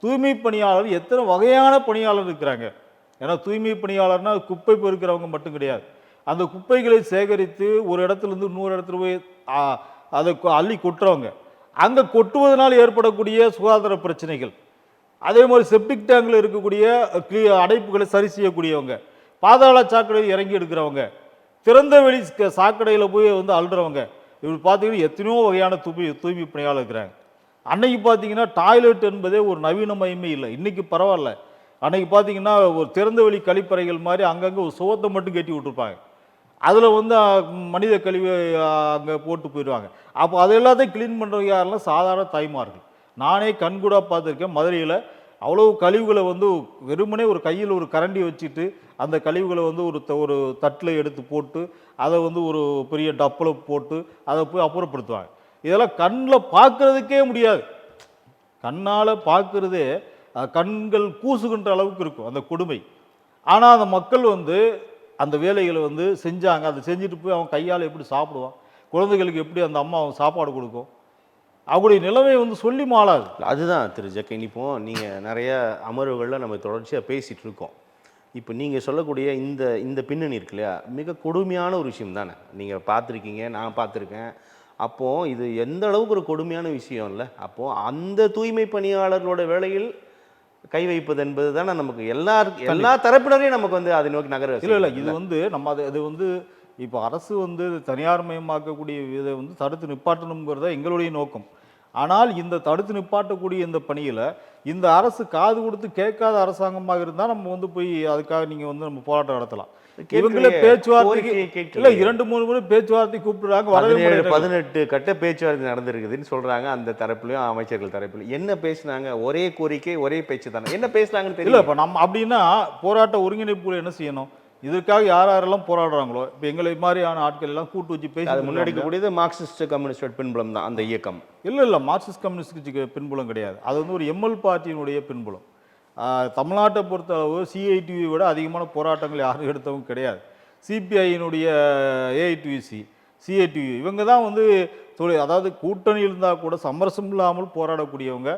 தூய்மை பணியாளர் எத்தனை வகையான பணியாளர் இருக்கிறாங்க. ஏன்னா தூய்மை பணியாளர்னா குப்பை பொறுக்கிறவங்க மட்டும் கிடையாது. அந்த குப்பைகளை சேகரித்து ஒரு இடத்துலேருந்து இன்னொரு இடத்துல போய் அதை அள்ளி கொட்டுறவங்க, அங்கே கொட்டுவதனால் ஏற்படக்கூடிய சுகாதார பிரச்சனைகள், அதே மாதிரி செப்டிக் டேங்கில் இருக்கக்கூடிய அடைப்புகளை சரி செய்யக்கூடியவங்க, பாதாள சாக்கடையில் இறங்கி எடுக்கிறவங்க, திறந்த வெளி சாக்கடையில் போய் அள்ளுறவங்க, இப்படி பார்த்தீங்கன்னா எத்தனையோ வகையான தூய்மை பணியாளர் இருக்கிறாங்க. அன்னைக்கு பார்த்தீங்கன்னா டாய்லெட் என்பதே ஒரு நவீனமயமே இல்லை. இன்றைக்கி பரவாயில்ல. அன்னைக்கு பார்த்தீங்கன்னா ஒரு திறந்த வெளி கழிப்பறைகள் மாதிரி அங்கங்கே ஒரு சுவத்தை மட்டும் கட்டி விட்டுருப்பாங்க. அதில் மனித கழிவை அங்கே போட்டு போயிடுவாங்க. அப்போ அது எல்லாத்தையும் க்ளீன் பண்ணுறவங்க யாரெல்லாம் சாதாரண தாய்மார்கள். நானே கண்கூடாக பார்த்துருக்கேன். மதுரையில் அவ்வளோ கழிவுகளை வெறுமனே ஒரு கையில் ஒரு கரண்டி வச்சுட்டு அந்த கழிவுகளை ஒரு தட்டில் எடுத்து போட்டு அதை ஒரு பெரிய டப்பில் போட்டு அதை போய் அப்புறப்படுத்துவாங்க. இதெல்லாம் கண்ணில் பார்க்குறதுக்கே முடியாது. கண்ணால் பார்க்குறதே கண்கள் கூசுகின்ற அளவுக்கு இருக்கும் அந்த கொடுமை. ஆனால் அந்த மக்கள் அந்த வேலைகளை செஞ்சாங்க. அதை செஞ்சுட்டு போய் அவன் கையால் எப்படி சாப்பிடுவான், குழந்தைகளுக்கு எப்படி அந்த அம்மா அவன் சாப்பாடு கொடுக்கும், அவங்களுடைய நிலைமை சொல்லி மாளாது. அதுதான் திரு ஜக்கைன், இப்போ நீங்கள் நிறைய அமர்வுகளில் நம்ம தொடர்ச்சியாக பேசிகிட்டு இருக்கோம். இப்போ நீங்கள் சொல்லக்கூடிய இந்த பின்னணி இருக்கு இல்லையா, மிக கொடுமையான ஒரு விஷயம் தானே. நீங்கள் பார்த்துருக்கீங்க, நான் பார்த்துருக்கேன். அப்போது இது எந்த அளவுக்கு ஒரு கொடுமையான விஷயம் இல்லை. அப்போது அந்த தூய்மை பணியாளர்களோட வேலையில் கை வைப்பது என்பது தானே நமக்கு எல்லா தரப்பினரையும் நமக்கு அதை நோக்கி நகர. இல்லை இது நம்ம அது இப்போ அரசு தனியார் மயமாக்கக்கூடிய இதை தடுத்து நிப்பாட்டணுங்கிறத எங்களுடைய நோக்கம். ஆனால் இந்த தடுத்து நிப்பாட்டக்கூடிய இந்த பணியில் இந்த அரசு காது கொடுத்து கேட்காத அரசாங்கமாக இருந்தால் நம்ம போய் அதுக்காக நீங்கள் நம்ம போராட்டம் நடத்தலாம். இவங்களே பேச்சுவார்த்தைக்கு இல்லை 2-3 முறை பேச்சுவார்த்தை கூப்பிடுறாங்க. 18 கட்ட பேச்சுவார்த்தை நடந்திருக்குதுன்னு சொல்கிறாங்க. அந்த தரப்புலையும் அமைச்சர்கள் தரப்புலையும் என்ன பேசினாங்க? ஒரே கோரிக்கை ஒரே பேச்சு தானே. என்ன பேசுனாங்கன்னு தெரியல. இப்போ நம்ம அப்படின்னா போராட்ட ஒருங்கிணைப்புல என்ன செய்யணும்? இதற்காக யாரெல்லாம் போராடுறாங்களோ இப்போ எங்களை மாதிரியான ஆட்கள் எல்லாம் கூட்டு வச்சு பேசி அது முன்னெடுக்கக்கூடியது மார்க்சிஸ்ட் கம்யூனிஸ்ட் பின்புலம் தான் அந்த இயக்கம். இல்லை மார்க்சிஸ்ட் கம்யூனிஸ்ட் கட்சிக்கு பின்புலம் கிடையாது. அது ஒரு எம்எல் பார்ட்டியினுடைய பின்புலம். தமிழ்நாட்டை பொறுத்தளவு சிஐடிவி விட அதிகமான போராட்டங்கள் யாரும் எடுத்தவங்க கிடையாது. சிபிஐயினுடைய ஏஐடியூசி, சிஐடிவி இவங்க தான் அதாவது கூட்டணி இருந்தால் கூட சமரசம் இல்லாமல் போராடக்கூடியவங்க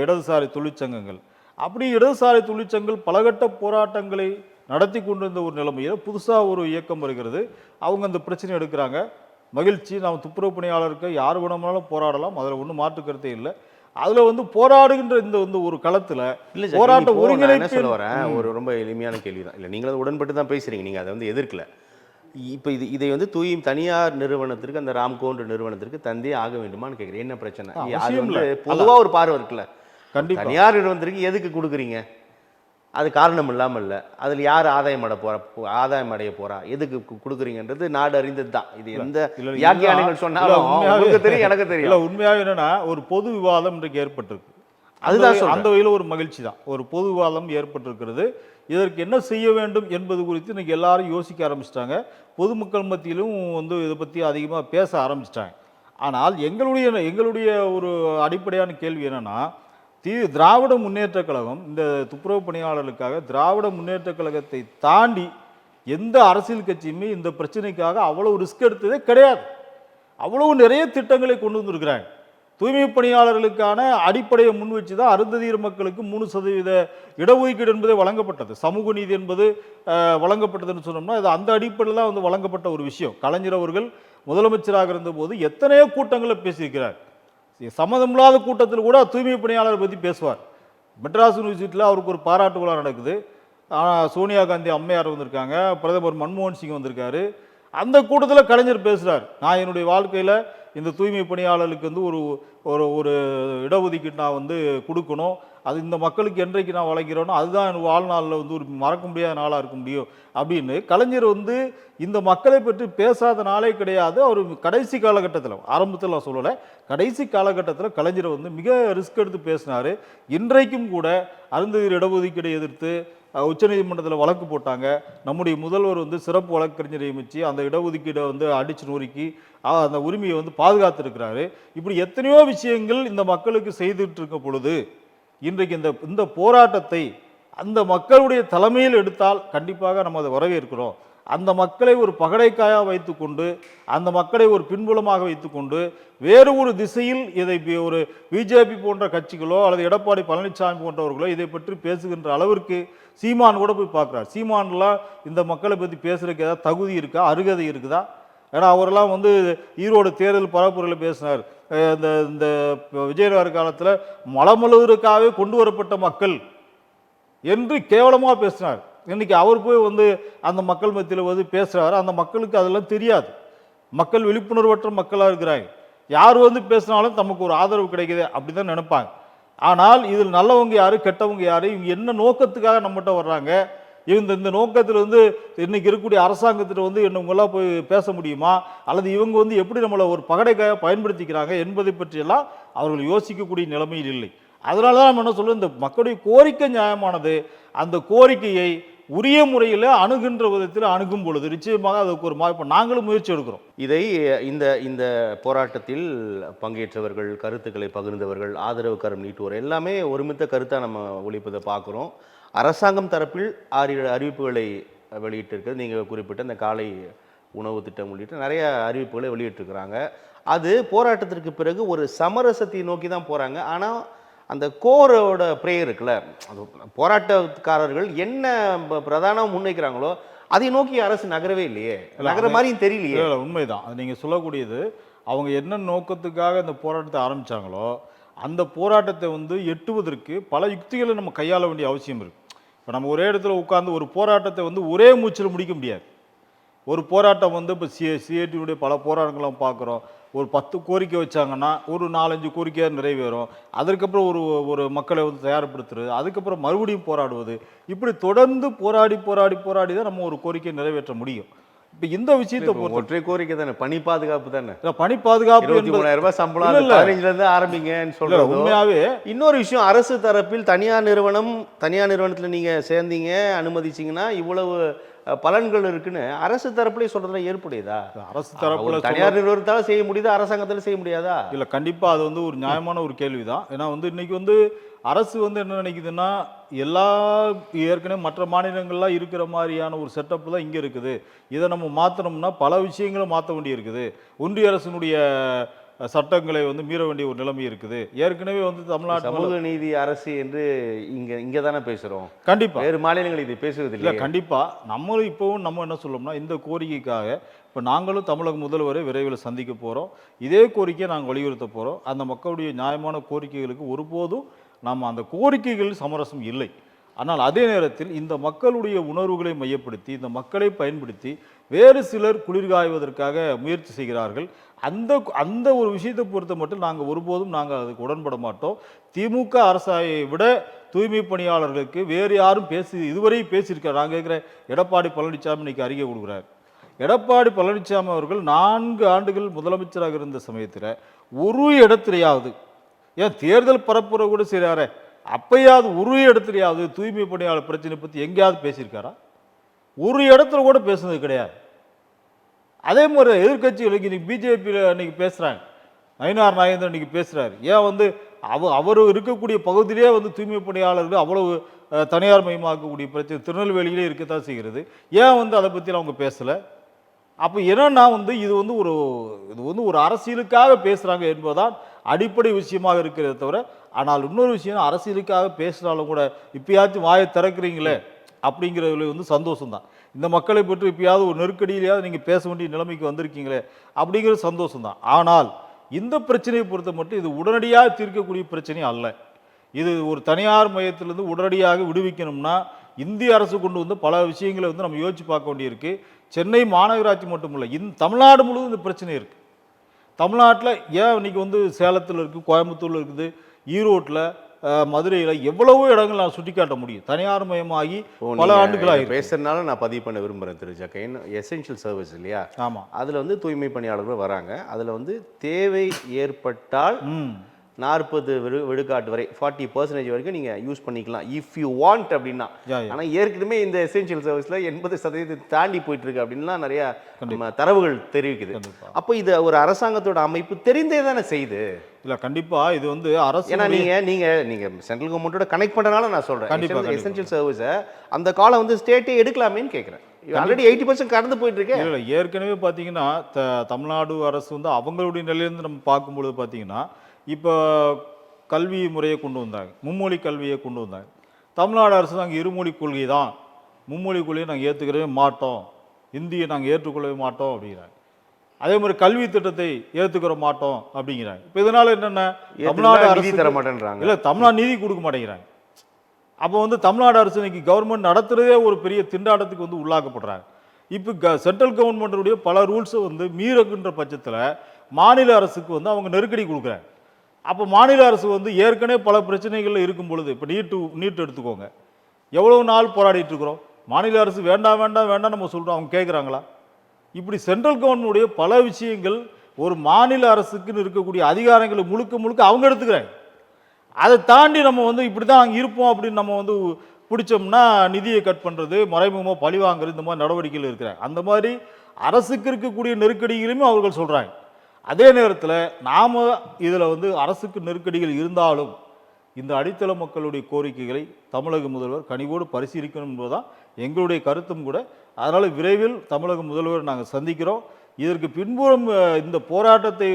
இடதுசாரி தொழிற்சங்கங்கள். அப்படி இடதுசாரி தொழிற்சங்கங்கள் பலகட்ட போராட்டங்களை நடத்தி கொண்டிருந்த ஒரு நிலைமையில் புதுசாக ஒரு இயக்கம் வருகிறது. அவங்க அந்த பிரச்சனை எடுக்கிறாங்க. மகிழ்ச்சி, நாம் துப்புரவு பணியாளருக்கு யார் வேணுமானாலும் போராடலாம், அதில் ஒன்றும் மாற்று கருத்தே இல்லை. அதில் போராடுகின்ற இந்த ஒரு களத்தில் இல்லை போராட்ட ஒருங்கிணைப்பு சொல்ல வரேன். ஒரு ரொம்ப எளிமையான கேள்வி தான். இல்லை நீங்கள் அதை உடன்பட்டு தான் பேசுகிறீங்க, நீங்கள் அதை எதிர்க்கல. இப்போ இதை தனியார் நிறுவனத்திற்கு, அந்த ராம்கோன்ற நிறுவனத்திற்கு தந்தே ஆக வேண்டுமான்னு கேட்குறேன். என்ன பிரச்சனை? அது பொதுவாக ஒரு பார்வை இருக்குல்ல, கண்டிப்பாக தனியார் நிறுவனத்திற்கு எதுக்கு கொடுக்குறீங்க? அது காரணம் இல்லாமல் இல்லை. அதில் யார் ஆதாயம் அடைய போறா, எதுக்கு கொடுக்குறீங்கன்றது நாடு அறிந்தது தான். இது எந்த வியாக்கியானங்கள் சொன்னாலும் உங்களுக்கு தெரியும், எனக்கு தெரியும். இல்லை, உண்மையாக என்னன்னா ஒரு பொது விவாதம் இன்றைக்கு ஏற்பட்டிருக்கு. அதுதான் அந்த வகையில் ஒரு மகிழ்ச்சி தான். ஒரு பொது விவாதம் ஏற்பட்டிருக்கிறது. இதற்கு என்ன செய்ய வேண்டும் என்பது குறித்து இன்னைக்கு எல்லாரும் யோசிக்க ஆரம்பிச்சிட்டாங்க. பொதுமக்கள் மத்தியிலும் இதை பற்றி அதிகமாக பேச ஆரம்பிச்சிட்டாங்க. ஆனால் எங்களுடைய ஒரு அடிப்படையான கேள்வி என்னன்னா, திராவிட முன்னேற்றக் கழகம் இந்த துப்புரவு பணியாளர்களுக்காக திராவிட முன்னேற்றக் கழகத்தை தாண்டி எந்த அரசியல் கட்சியுமே இந்த பிரச்சனைக்காக அவ்வளவு ரிஸ்க் எடுத்ததே கிடையாது. அவ்வளவு நிறைய திட்டங்களை கொண்டு வந்திருக்கிறாங்க. தூய்மை பணியாளர்களுக்கான அடிப்படையை முன் வச்சு தான் அருந்ததியர் மக்களுக்கு 3% இடஒதுக்கீடு என்பதை வழங்கப்பட்டது. சமூக நீதி என்பது வழங்கப்பட்டதுன்னு சொன்னோம்னா இது அந்த அடிப்படையில் தான் வழங்கப்பட்ட ஒரு விஷயம். கலைஞர் அவர்கள் முதலமைச்சராக இருந்தபோது எத்தனையோ கூட்டங்களை பேசியிருக்கிறார். சம்மதமில்லாத கூட்டத்தில் கூட தூய்மை பணியாளரை பற்றி பேசுவார். மெட்ராஸ் யூனிவர்சிட்டியில் அவருக்கு ஒரு பாராட்டு விழா நடக்குது. சோனியா காந்தி அம்மையார் வந்திருக்காங்க, பிரதமர் மன்மோகன் சிங் வந்திருக்காரு. அந்த கூட்டத்தில் கலைஞர் பேசுகிறார், நான் என்னுடைய வாழ்க்கையில் இந்த தூய்மை பணியாளர்களுக்கு ஒரு ஒரு ஒரு இடஒதுக்கீடு நான் கொடுக்கணும், அது இந்த மக்களுக்கு என்றைக்கு நான் வழங்கிறோனோ அதுதான் என் வாழ்நாளில் ஒரு மறக்க முடியாத நாளாக இருக்க முடியும் அப்படின்னு கலைஞர் இந்த மக்களை பற்றி பேசாத நாளே கிடையாது. அவர் கடைசி காலகட்டத்தில், ஆரம்பத்தில் நான் சொல்லலை, கடைசி காலகட்டத்தில் கலைஞர் மிக ரிஸ்க் எடுத்து பேசினார். இன்றைக்கும் கூட அருந்ததியர் இடஒதுக்கீடை எதிர்த்து உச்சநீதிமன்றத்தில் வழக்கு போட்டாங்க. நம்முடைய முதல்வர் சிறப்பு வழக்கறிஞரை நியமித்து அந்த இடஒதுக்கீடை அடித்து நொறுக்கி அந்த உரிமையை பாதுகாத்திருக்கிறாரு. இப்படி எத்தனையோ விஷயங்கள் இந்த மக்களுக்கு செய்துட்டு இருக்க பொழுது இன்றைக்கு இந்த போராட்டத்தை அந்த மக்களுடைய தலைமையில் எடுத்தால் கண்டிப்பாக நம்ம அதை வரவேற்கிறோம். அந்த மக்களை ஒரு பகடைக்காயாக வைத்துக்கொண்டு, அந்த மக்களை ஒரு பின்புலமாக வைத்துக்கொண்டு வேறு ஒரு திசையில் இதை ஒரு பிஜேபி போன்ற கட்சிகளோ அல்லது எடப்பாடி பழனிசாமி போன்றவர்களோ இதை பற்றி பேசுகின்ற அளவிற்கு சீமான் கூட போய் பார்க்குறார். சீமான்லாம் இந்த மக்களை பற்றி பேசுறதுக்கு ஏதாவது தகுதி இருக்கா, அருகதை இருக்குதா? ஏன்னா அவரெல்லாம் ஈரோடு தேர்தல் பரப்புரையில் பேசினார். இந்த விஜயநகர காலத்தில் மலமலுவதற்காகவே கொண்டு வரப்பட்ட மக்கள் என்று கேவலமாக பேசினார். இன்னைக்கு அவர் போய் அந்த மக்கள் மத்தியில் பேசுகிறாரு. அந்த மக்களுக்கு அதெல்லாம் தெரியாது. மக்கள் விழிப்புணர்வற்ற மக்களாக இருக்கிறாங்க. யார் பேசினாலும் தமக்கு ஒரு ஆதரவு கிடைக்குது அப்படி தான் நினைப்பாங்க. ஆனால் இதில் நல்லவங்க யாரு, கெட்டவங்க யாரு, இவங்க என்ன நோக்கத்துக்காக நம்மகிட்ட வர்றாங்க, இந்த நோக்கத்தில் இன்னைக்கு இருக்கக்கூடிய அரசாங்கத்தில் என்னவங்களாம் போய் பேச முடியுமா, அல்லது இவங்க எப்படி நம்மளை ஒரு பகடைக்காக பயன்படுத்திக்கிறாங்க என்பதை பற்றியெல்லாம் அவர்கள் யோசிக்கக்கூடிய நிலைமையில் இல்லை. அதனால தான் நம்ம என்ன சொல்லுவோம், இந்த மக்களுடைய கோரிக்கை நியாயமானது. அந்த கோரிக்கையை உரிய முறையில் அணுகின்ற விதத்தில் அணுகும் பொழுது நிச்சயமாக அதுக்கு ஒரு இப்போ நாங்களும் முயற்சி எடுக்கிறோம். இதை இந்த போராட்டத்தில் பங்கேற்றவர்கள், கருத்துக்களை பகிர்ந்தவர்கள், ஆதரவு கரம் நீட்டுவோர் எல்லாமே ஒருமித்த கருத்தாக நம்ம ஒழிப்பதை பார்க்குறோம். அரசாங்கம் தரப்பில் 6 அறிவிப்புகளை வெளியிட்டிருக்கிறது. நீங்கள் குறிப்பிட்ட இந்த காலை உணவு திட்டம் உள்ளிட்ட நிறைய அறிவிப்புகளை வெளியிட்டிருக்கிறாங்க. அது போராட்டத்திற்கு பிறகு ஒரு சமரசத்தை நோக்கி தான் போகிறாங்க. ஆனால் அந்த கோரோட ப்ரேயர் இருக்குல்ல, அது போராட்டக்காரர்கள் என்ன பிரதானம் முன்வைக்கிறாங்களோ அதை நோக்கி அரசு நகரவே இல்லையே, நகர மாதிரியும் தெரியலையே. உண்மைதான், அது நீங்கள் சொல்லக்கூடியது. அவங்க என்ன நோக்கத்துக்காக இந்த போராட்டத்தை ஆரம்பித்தாங்களோ அந்த போராட்டத்தை எட்டுவதற்கு பல யுக்திகளை நம்ம கையாள வேண்டிய அவசியம் இருக்குது. இப்போ நம்ம ஒரே இடத்துல உட்கார்ந்து ஒரு போராட்டத்தை ஒரே மூச்சில் முடிக்க முடியாது. ஒரு போராட்டம் இப்போ சிஐடியுடைய பல போராட்டங்களும் பார்க்குறோம். ஒரு 10 கோரிக்கை வச்சாங்கன்னா ஒரு 4-5 கோரிக்கையாக நிறைவேறும். அதற்கப்புறம் ஒரு மக்களை தயார்படுத்துறது, அதுக்கப்புறம் மறுபடியும் போராடுவது, இப்படி தொடர்ந்து போராடி போராடி போராடி தான் நம்ம ஒரு கோரிக்கையை நிறைவேற்ற முடியும். இப்போ இந்த விஷயத்தை ஒற்றை கோரிக்கை தானே, பணி பாதுகாப்பு தானே. பணி பாதுகாப்பு 23,000 ரூபாய் சம்பளம் 15லேருந்து ஆரம்பிங்கன்னு சொல்றது உண்மையாகவே. இன்னொரு விஷயம், அரசு தரப்பில் தனியார் நிறுவனத்தில் நீங்கள் சேர்ந்தீங்க, அனுமதிச்சிங்கன்னா இவ்வளவு பலன்கள் இருக்குன்னு அரசு தரப்புலேயே சொல்றதுல ஏற்புடையதா? அரசு தரப்புல தனியார் நிறுவனத்தால் செய்ய முடியுது, அரசாங்கத்தில் செய்ய முடியாதா? இல்லை, கண்டிப்பாக அது ஒரு நியாயமான ஒரு கேள்வி தான். ஏன்னா இன்னைக்கு அரசு என்ன நினைக்குதுன்னா, எல்லா ஏற்கனவே மற்ற மாநிலங்கள்லாம் இருக்கிற மாதிரியான ஒரு செட்டப் தான் இங்கே இருக்குது. இதை நம்ம மாற்றணும்னா பல விஷயங்களை மாற்ற வேண்டி இருக்குது. ஒன்றிய அரசினுடைய சட்டங்களை மீற வேண்டிய ஒரு நிலைமை இருக்குது. ஏற்கனவே தமிழ்நாட்டு சமூக நீதி அரசு என்று இங்கே தானே பேசுகிறோம். கண்டிப்பாக வேறு மாநிலங்கள் இதை பேசுவது இல்லை. கண்டிப்பாக நம்மளும் இப்போவும் நம்ம என்ன சொல்லணும்னா, இந்த கோரிக்கைக்காக இப்போ நாங்களும் தமிழக முதல்வரை விரைவில் சந்திக்க போகிறோம். இதே கோரிக்கையை நாங்கள் வலியுறுத்த போகிறோம். அந்த மக்களுடைய நியாயமான கோரிக்கைகளுக்கு ஒருபோதும் நம்ம அந்த கோரிக்கைகள் சமரசம் இல்லை. ஆனால் அதே நேரத்தில் இந்த மக்களுடைய உணர்வுகளை மையப்படுத்தி, இந்த மக்களை பயன்படுத்தி வேறு சிலர் குளிர்காய்வதற்காக முயற்சி செய்கிறார்கள். அந்த ஒரு விஷயத்தை பொறுத்த மட்டும் நாங்கள் ஒருபோதும் அதுக்கு உடன்பட மாட்டோம். திமுக அரசை விட தூய்மை பணியாளர்களுக்கு வேறு யாரும் இதுவரை பேசியிருக்காரு. நான் கேட்குறேன், எடப்பாடி பழனிசாமி இன்னைக்கு அறிக்கை கொடுக்குறாரு. எடப்பாடி பழனிசாமி அவர்கள் 4 ஆண்டுகள் முதலமைச்சராக இருந்த சமயத்தில் ஒரு இடத்துலையாவது, ஏன் தேர்தல் பரப்புரை கூட செய்கிறாரே, அப்பயாவது ஒரு இடத்துலையாவது தூய்மை பணியாளர் பிரச்சனை பற்றி எங்கேயாவது பேசியிருக்காரா? ஒரு இடத்துல கூட பேசுனது கிடையாது. அதே மாதிரி எதிர்கட்சிகளுக்கு இன்னைக்கு பிஜேபியில் இன்னைக்கு பேசுகிறாங்க, நயினார் நாகேந்திரன் இன்னைக்கு பேசுகிறாரு. ஏன் வந்து அவர் இருக்கக்கூடிய பகுதியிலே வந்து தூய்மை பணியாளர்கள் அவ்வளவு தனியார் மயமாக்கக்கூடிய பிரச்சனை திருநெல்வேலியிலே இருக்கத்தான் செய்கிறது. ஏன் வந்து அதை பற்றி அவங்க பேசலை? அப்போ என்னன்னா வந்து இது வந்து ஒரு அரசியலுக்காக பேசுகிறாங்க என்பதுதான் அடிப்படை விஷயமாக இருக்கிறத தவிர, ஆனால் இன்னொரு விஷயம், அரசியலுக்காக பேசுனாலும் கூட இப்பயாச்சும் வாயை திறக்கிறீங்களே அப்படிங்கிறதுல வந்து சந்தோஷம்தான். இந்த மக்களை பற்றி இப்பயாவது ஒரு நெருக்கடியிலேயாவது நீங்கள் பேச வேண்டிய நிலைமைக்கு வந்திருக்கீங்களே அப்படிங்கிறது சந்தோஷம்தான். ஆனால் இந்த பிரச்சனையை பொறுத்த மட்டும் இது உடனடியாக தீர்க்கக்கூடிய பிரச்சனை அல்ல. இது ஒரு தனியார் மையத்திலிருந்து உடனடியாக விடுவிக்கணும்னா இந்திய அரசு கொண்டு வந்து பல விஷயங்களை வந்து நம்ம யோசிச்சு பார்க்க வேண்டியிருக்கு. சென்னை மாநகராட்சி மட்டும் இல்லை, தமிழ்நாடு முழுவதும் இந்த பிரச்சனை இருக்குது. தமிழ்நாட்டில் ஏன் இன்னைக்கு வந்து சேலத்தில் இருக்குது, கோயம்புத்தூரில் இருக்குது, ஈரோட்டில், மதுரையில் எவ்வளவோ இடங்கள் நான் சுட்டி காட்ட முடியும். தனியார் மயமாகி பல ஆண்டுகளாக பேசுறதுனால நான் பதிவு பண்ண விரும்புகிறேன் திரு ஜக்கைன். எசென்ஷியல் சர்வீஸ் இல்லையா? ஆமாம். அதில் வந்து தூய்மை பணியாளர்கள் வராங்க. அதில் வந்து தேவை ஏற்பட்டால் 40 விழுக்காட்டு வரை 40% வரைக்கும் நீங்கள் யூஸ் பண்ணிக்கலாம் இஃப் யூ வாண்ட் அப்படின்னா. ஆனால் ஏற்கனவே இந்த எசென்ஷியல் சர்வீஸில் 80% தாண்டி போயிட்டு இருக்கு அப்படின்லாம் நிறையா தரவுகள் தெரிவிக்குது. அப்போ இது ஒரு அரசாங்கத்தோட அமைப்பு தெரிந்தே தானே செய்யுது. இல்லை, கண்டிப்பாக இது வந்து அரசு, ஏன்னா நீங்கள் சென்ட்ரல் கவர்மெண்ட்டோட கனெக்ட் பண்ணுறதுனால நான் சொல்கிறேன். கண்டிப்பாக எசென்ஷியல் சர்வீஸை அந்த காலம் வந்து ஸ்டேட்டே எடுக்கலாமேன்னு கேட்குறேன். ஆல்ரெடி 80% கடந்து போயிட்டு இருக்கேன். இல்லை, ஏற்கனவே பார்த்தீங்கன்னா தமிழ்நாடு அரசு வந்து அவங்களுடைய நிலையிலேருந்து நம்ம பார்க்கும்பொழுது பார்த்தீங்கன்னா, இப்போ கல்வி முறையை கொண்டு வந்தாங்க, மும்மொழி கல்வியை கொண்டு வந்தாங்க. தமிழ்நாடு அரசு நாங்கள் இருமொழி கொள்கை தான், மும்மொழி கொள்கையை நாங்கள் ஏற்றுக்கவே மாட்டோம், இந்தியை நாங்கள் ஏற்றுக்கொள்ளவே மாட்டோம் அப்படிங்கிறாங்க. அதே மாதிரி கல்வி திட்டத்தை ஏற்றுக்கிற மாட்டோம் அப்படிங்கிறாங்க. இப்போ இதனால என்னென்ன, தமிழ்நாடு அரசு தர மாட்டேன்றாங்க. இல்லை, தமிழ்நாடு நிதி கொடுக்க மாட்டேங்கிறாங்க. அப்போ வந்து தமிழ்நாடு அரசு இன்னைக்கு கவர்மெண்ட் நடத்துகிறதே ஒரு பெரிய திண்டாட்டத்துக்கு வந்து உள்ளாக்கப்படுறாங்க. இப்போ சென்ட்ரல் கவர்மெண்ட்டுடைய பல ரூல்ஸை வந்து மீறுகின்ற பட்சத்தில் மாநில அரசுக்கு வந்து அவங்க நெருக்கடி கொடுக்குறாங்க. அப்போ மாநில அரசு வந்து ஏற்கனவே பல பிரச்சனைகள் இருக்கும் பொழுது, இப்போ நீட் எடுத்துக்கோங்க, எவ்வளோ நாள் போராடிட்டு இருக்கிறோம். மாநில அரசு வேண்டாம் வேண்டாம் வேண்டாம் நம்ம சொல்கிறோம், அவங்க கேட்குறாங்களா? இப்படி சென்ட்ரல் கவர்மெண்ட்டுடைய பல விஷயங்கள் ஒரு மாநில அரசுக்குன்னு இருக்கக்கூடிய அதிகாரங்களை முழுக்க முழுக்க அவங்க எடுத்துக்கிறாங்க. அதை தாண்டி நம்ம வந்து இப்படி தான் நாங்கள் இருப்போம் அப்படின்னு நம்ம வந்து பிடிச்சோம்னா நிதியை கட் பண்ணுறது, மறைமுகமாக பழி வாங்குறது, இந்த மாதிரி நடவடிக்கைகள் இருக்கிறாங்க. அந்த மாதிரி அரசுக்கு இருக்கக்கூடிய நெருக்கடிகளையும் அவர்கள் சொல்கிறாங்க. அதே நேரத்தில் நாம் இதில் வந்து அரசுக்கு நெருக்கடிகள் இருந்தாலும் இந்த அடித்தள மக்களுடைய கோரிக்கைகளை தமிழக முதல்வர் கனிவோடு பரிசீலிக்கணும் என்பதுதான் எங்களுடைய கருத்தும் கூட. அதனால் விரைவில் தமிழக முதல்வர் நாங்கள் சந்திக்கிறோம். இதற்கு பின்புறம் இந்த போராட்டத்தை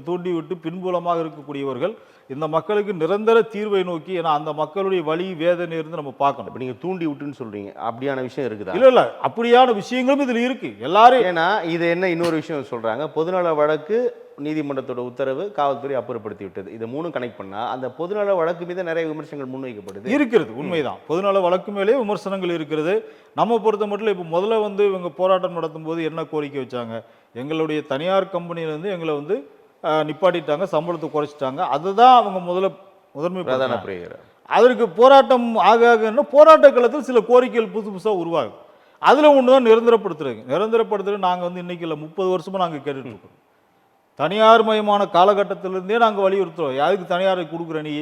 தூண்டிவிட்டு பின்புலமாக இருக்கக்கூடியவர்கள் இந்த மக்களுக்கு நிரந்தர தீர்வை நோக்கி, ஏன்னா அந்த மக்களுடைய வலி வேதனை இருந்து நம்ம பார்க்கணும். இப்போ நீங்கள் தூண்டி விட்டுன்னு சொல்கிறீங்க, அப்படியான விஷயம் இருக்குதா? இல்லை, அப்படியான விஷயங்களும் இதில் இருக்குது எல்லாரும். ஏன்னா இது என்ன இன்னொரு விஷயம் சொல்கிறாங்க, பொதுநல வழக்கு நீதிமன்றத்தோட உத்தரவு காவல்துறை அப்புறப்படுத்தி விட்டது. இதை 3 கனெக்ட் பண்ணால் அந்த பொதுநல வழக்கு மீது நிறைய விமர்சனங்கள் முன்வைக்கப்படுது இருக்கிறது. உண்மைதான், பொதுநல வழக்கு மேலே விமர்சனங்கள் இருக்கிறது. நம்ம பொறுத்த மட்டும் இப்போ முதல்ல வந்து இவங்க போராட்டம் நடத்தும் போது என்ன கோரிக்கை வச்சாங்க, எங்களுடைய தனியார் கம்பெனியிலேருந்து எங்களை வந்து நிப்பாட்டிட்டாங்க, சம்பளத்தை குறைச்சிட்டாங்க. அதுதான் அவங்க முதன்மை பிரதான பிரேயர். அதற்கு போராட்டம் ஆக போராட்ட காலத்தில் சில கோரிக்கைகள் புதுசாக உருவாகும். அதில் ஒன்று தான் நிரந்தரப்படுத்துறது. நாங்கள் வந்து இன்னைக்கு இல்லை, 30 வருஷமாக நாங்கள் கேட்டுட்டு இருக்கோம். தனியார் மயமான காலகட்டத்திலிருந்தே நாங்கள் வலியுறுத்துறோம். யாருக்கு தனியாரை கொடுக்குற, நீ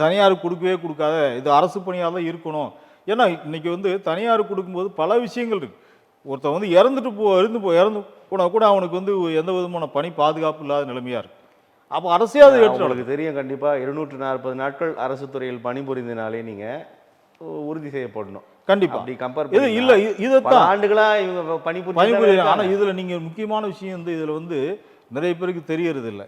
தனியாருக்கு கொடுக்கவே கொடுக்காத, இது அரசு பணியாக தான் இருக்கணும். ஏன்னா இன்னைக்கு வந்து தனியார் கொடுக்கும்போது பல விஷயங்கள் இருக்குது. ஒருத்தன் வந்து இறந்து போனால் கூட அவனுக்கு வந்து எந்த விதமான பணி பாதுகாப்பு இல்லாத நிலைமையாக இருக்குது. அப்போ அரசே அதை ஏற்று. உங்களுக்கு தெரியும் கண்டிப்பாக 240 நாட்கள் அரசு துறையில் பணிபுரிந்தனாலே நீங்கள் உறுதி செய்யப்படணும். கண்டிப்பாக அப்படி கம்பேர் இது இல்லை, இதைத்தான் ஆண்டுகளாக இவங்க பணிபுரியுது. ஆனால் இதில் நீங்கள் முக்கியமான விஷயம் வந்து இதில் வந்து நிறைய பேருக்கு தெரியறது இல்லை.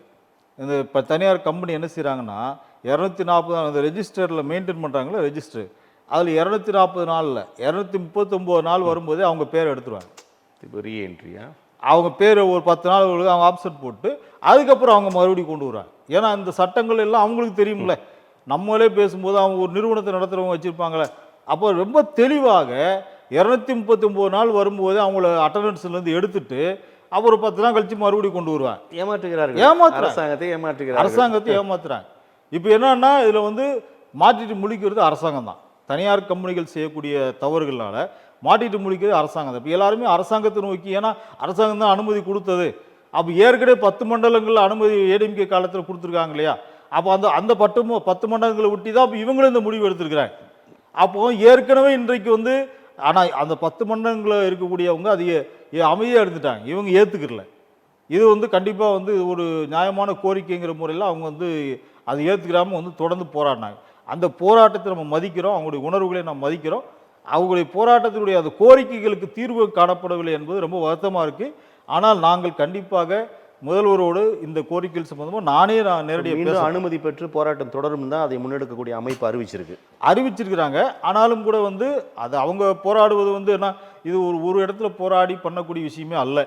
இந்த இப்போ தனியார் கம்பெனி என்ன செய்கிறாங்கன்னா 240 அந்த ரெஜிஸ்டரில் மெயின்டைன் பண்ணுறாங்களே ரெஜிஸ்டர், அதில் 240 நாளில் 239 நாள் வரும்போதே அவங்க பேரை எடுத்துருவாங்க. இப்போ ரீஎன்ட்ரியா அவங்க பேர் ஒரு 10 நாள் அவங்க ஆப்செட் போட்டு அதுக்கப்புறம் அவங்க மறுபடியும் கொண்டு வருவாங்க. ஏன்னா இந்த சட்டங்கள் எல்லாம் அவங்களுக்கு தெரியும்ல. நம்மளே பேசும்போது அவங்க ஒரு நிறுவனத்தை நடத்துகிறவங்க வச்சுருப்பாங்களே, அப்போ ரொம்ப தெளிவாக 239 நாள் வரும்போது அவங்கள அட்டண்டன்ஸ்லேருந்து எடுத்துட்டு அப்புறம் 10 நாள் கழிச்சு மறுபடியும் கொண்டு வருவாங்க. அரசாங்கத்தை ஏமாற்றுறாங்க. இப்போ என்னன்னா இதில் வந்து மாற்றிட்டு முழிக்கிறது அரசாங்கம் தான். தனியார் கம்பெனிகள் செய்யக்கூடிய தவறுகளால் மாட்டிட்டு முழிக்கிறது அரசாங்கம் தான். இப்போ எல்லாருமே அரசாங்கத்தை நோக்கி, ஏன்னா அரசாங்கம் தான் அனுமதி கொடுத்தது. அப்போ ஏற்கனவே 10 மண்டலங்கள் அனுமதி ஏடிஎம்கே காலத்தில் கொடுத்துருக்காங்க இல்லையா? அப்போ அந்த 10 மண்டலங்களை ஒட்டி தான் இப்போ இவங்களும் இந்த முடிவு எடுத்திருக்கிறாங்க. அப்போ ஏற்கனவே இன்றைக்கு வந்து, ஆனால் அந்த 10 மண்டலங்களில் இருக்கக்கூடியவங்க அது அமைதியாக இருந்துட்டாங்க, இவங்க ஏற்றுக்கிறல. இது வந்து கண்டிப்பாக வந்து ஒரு நியாயமான கோரிக்கைங்கிற முறையில் அவங்க வந்து அதை ஏற்றுக்கிறாமல் வந்து தொடர்ந்து போராடினாங்க. அந்த போராட்டத்தை நம்ம மதிக்கிறோம், அவங்களுடைய உணர்வுகளை நாம் மதிக்கிறோம். அவங்களுடைய போராட்டத்தினுடைய அந்த கோரிக்கைகளுக்கு தீர்வு காணப்படவில்லை என்பது ரொம்ப வருத்தமாக இருக்குது. ஆனால் நாங்கள் கண்டிப்பாக முதல்வரோடு இந்த கோரிக்கைகள் சம்பந்தமாக நான் நேரடியாக அனுமதி பெற்று போராட்டம் தொடரும் தான் அதை முன்னெடுக்கக்கூடிய அமைப்பு அறிவிச்சிருக்கிறாங்க. ஆனாலும் கூட வந்து அது அவங்க போராடுவது வந்து என்ன, இது ஒரு இடத்துல போராடி பண்ணக்கூடிய விஷயமே அல்ல.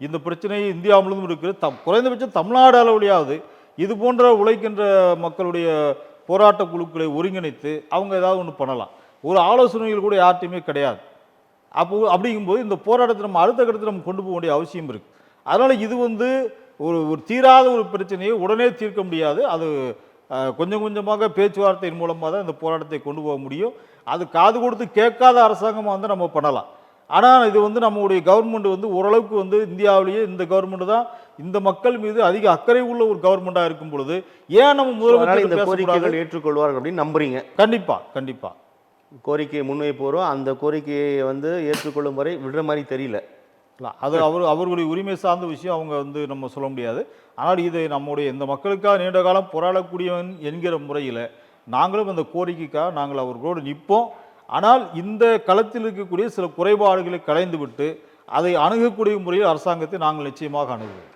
இந்த பிரச்சனை இந்தியா முழுவதும் இருக்குது. குறைந்தபட்சம் தமிழ்நாடு அளவுலையாவது இது போன்ற உழைக்கின்ற மக்களுடைய போராட்ட குழுக்களை ஒருங்கிணைத்து அவங்க ஏதாவது ஒன்று பண்ணலாம். ஒரு ஆலோசனைகள் கூட யார்ட்டையுமே கிடையாது. அப்படிங்கும்போது இந்த போராட்டத்தை நம்ம அடுத்த கட்டத்தில் நம்ம கொண்டு போக வேண்டிய அவசியம் இருக்குது. அதனால் இது வந்து ஒரு தீராத ஒரு பிரச்சனையை உடனே தீர்க்க முடியாது. அது கொஞ்சம் கொஞ்சமாக பேச்சுவார்த்தையின் மூலமாக தான் இந்த போராட்டத்தை கொண்டு போக முடியும். அது காது கொடுத்து கேட்காத அரசாங்கமாக வந்து நம்ம பண்ணலாம். ஆனால் இது வந்து நம்முடைய கவர்மெண்ட் வந்து ஓரளவுக்கு வந்து இந்தியாவிலேயே இந்த கவர்மெண்ட் தான் இந்த மக்கள் மீது அதிக அக்கறை உள்ள ஒரு கவர்மெண்ட்டாக இருக்கும் பொழுது ஏன் நம்ம முதல்வர் கோரிக்கைகள் ஏற்றுக்கொள்வார்கள் அப்படின்னு நம்புறீங்க? கண்டிப்பாக கோரிக்கையை முன்வைப்போரும் அந்த கோரிக்கையை வந்து ஏற்றுக்கொள்ளும் வரை விடுற மாதிரி தெரியல. அது அவர்களுடைய உரிமை சார்ந்த விஷயம், அவங்க வந்து நம்ம சொல்ல முடியாது. ஆனால் இதை நம்முடைய இந்த மக்களுக்காக நீண்ட காலம் போராடக்கூடியவன் என்கிற முறையில் நாங்களும் அந்த கோரிக்கைக்காக நாங்கள் அவர்களோடு நிற்போம். ஆனால் இந்த களத்தில் இருக்கக்கூடிய சில குறைபாடுகளை களைந்து விட்டு அதை அணுகக்கூடிய முறையில் அரசாங்கத்தை நாங்கள் நிச்சயமாக அணுகுவோம்.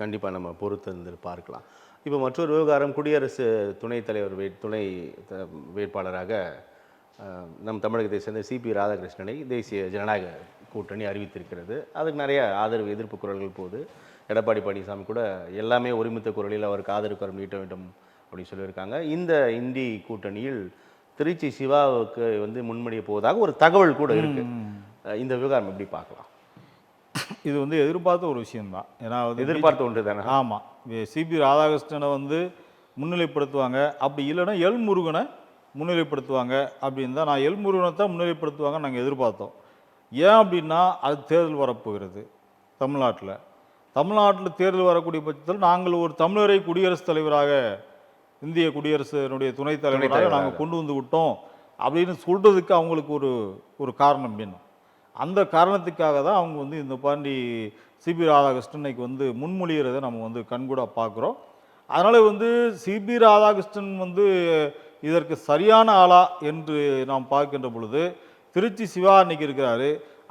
கண்டிப்பாக நம்ம பொறுத்து பார்க்கலாம். இப்போ மற்றொரு விவகாரம், குடியரசு துணைத் தலைவர் துணை வேட்பாளராக நம் தமிழகத்தை சேர்ந்த சிபி ராதாகிருஷ்ணனை தேசிய ஜனநாயக கூட்டணி அறிவித்திருக்கிறது. அதுக்கு நிறைய ஆதரவு எதிர்ப்பு குரல்கள் போது எடப்பாடி பழனிசாமி கூட எல்லாமே ஒருமித்த குரலில் அவருக்கு ஆதரவு கரம் நீட்ட வேண்டும் அப்படின்னு சொல்லியிருக்காங்க. இந்த இந்தி கூட்டணியில் திருச்சி சிவாவுக்கு வந்து முன்மொழிய போவதாக ஒரு தகவல் கூட இருக்கு. இந்த விவகாரம் எப்படி பார்க்கலாம்? இது வந்து எதிர்பார்த்த ஒரு விஷயம்தான். ஏன்னா எதிர்பார்த்த ஒன்று தானே. ஆமாம், சிபி ராதாகிருஷ்ணனை வந்து முன்னிலைப்படுத்துவாங்க, அப்படி இல்லைன்னா எல் முருகனை முன்னிலைப்படுத்துவாங்க அப்படின்னு தான். நான் எல் முருகனை தான் முன்னிலைப்படுத்துவாங்க நாங்கள் எதிர்பார்த்தோம். ஏன் அப்படின்னா அது தேர்தல் வரப்போகிறது தமிழ்நாட்டில் தேர்தல் வரக்கூடிய பட்சத்தில் நாங்கள் ஒரு தமிழரை குடியரசுத் தலைவராக, இந்திய குடியரசினுடைய துணைத் தலைவராக நாங்கள் கொண்டு வந்து விட்டோம் அப்படின்னு சொல்கிறதுக்கு அவங்களுக்கு ஒரு காரணம் வேணும். அந்த காரணத்துக்காக தான் அவங்க வந்து இந்த பாண்டி சிபி ராதாகிருஷ்ணனுக்கு வந்து முன்மொழிகிறத நம்ம வந்து கண்கூட பார்க்குறோம். அதனால் வந்து சிபி ராதாகிருஷ்ணன் வந்து இதற்கு சரியான ஆளா என்று நாம் பார்க்கின்ற பொழுது திருச்சி சிவா அன்னைக்கு இருக்கிறாரு,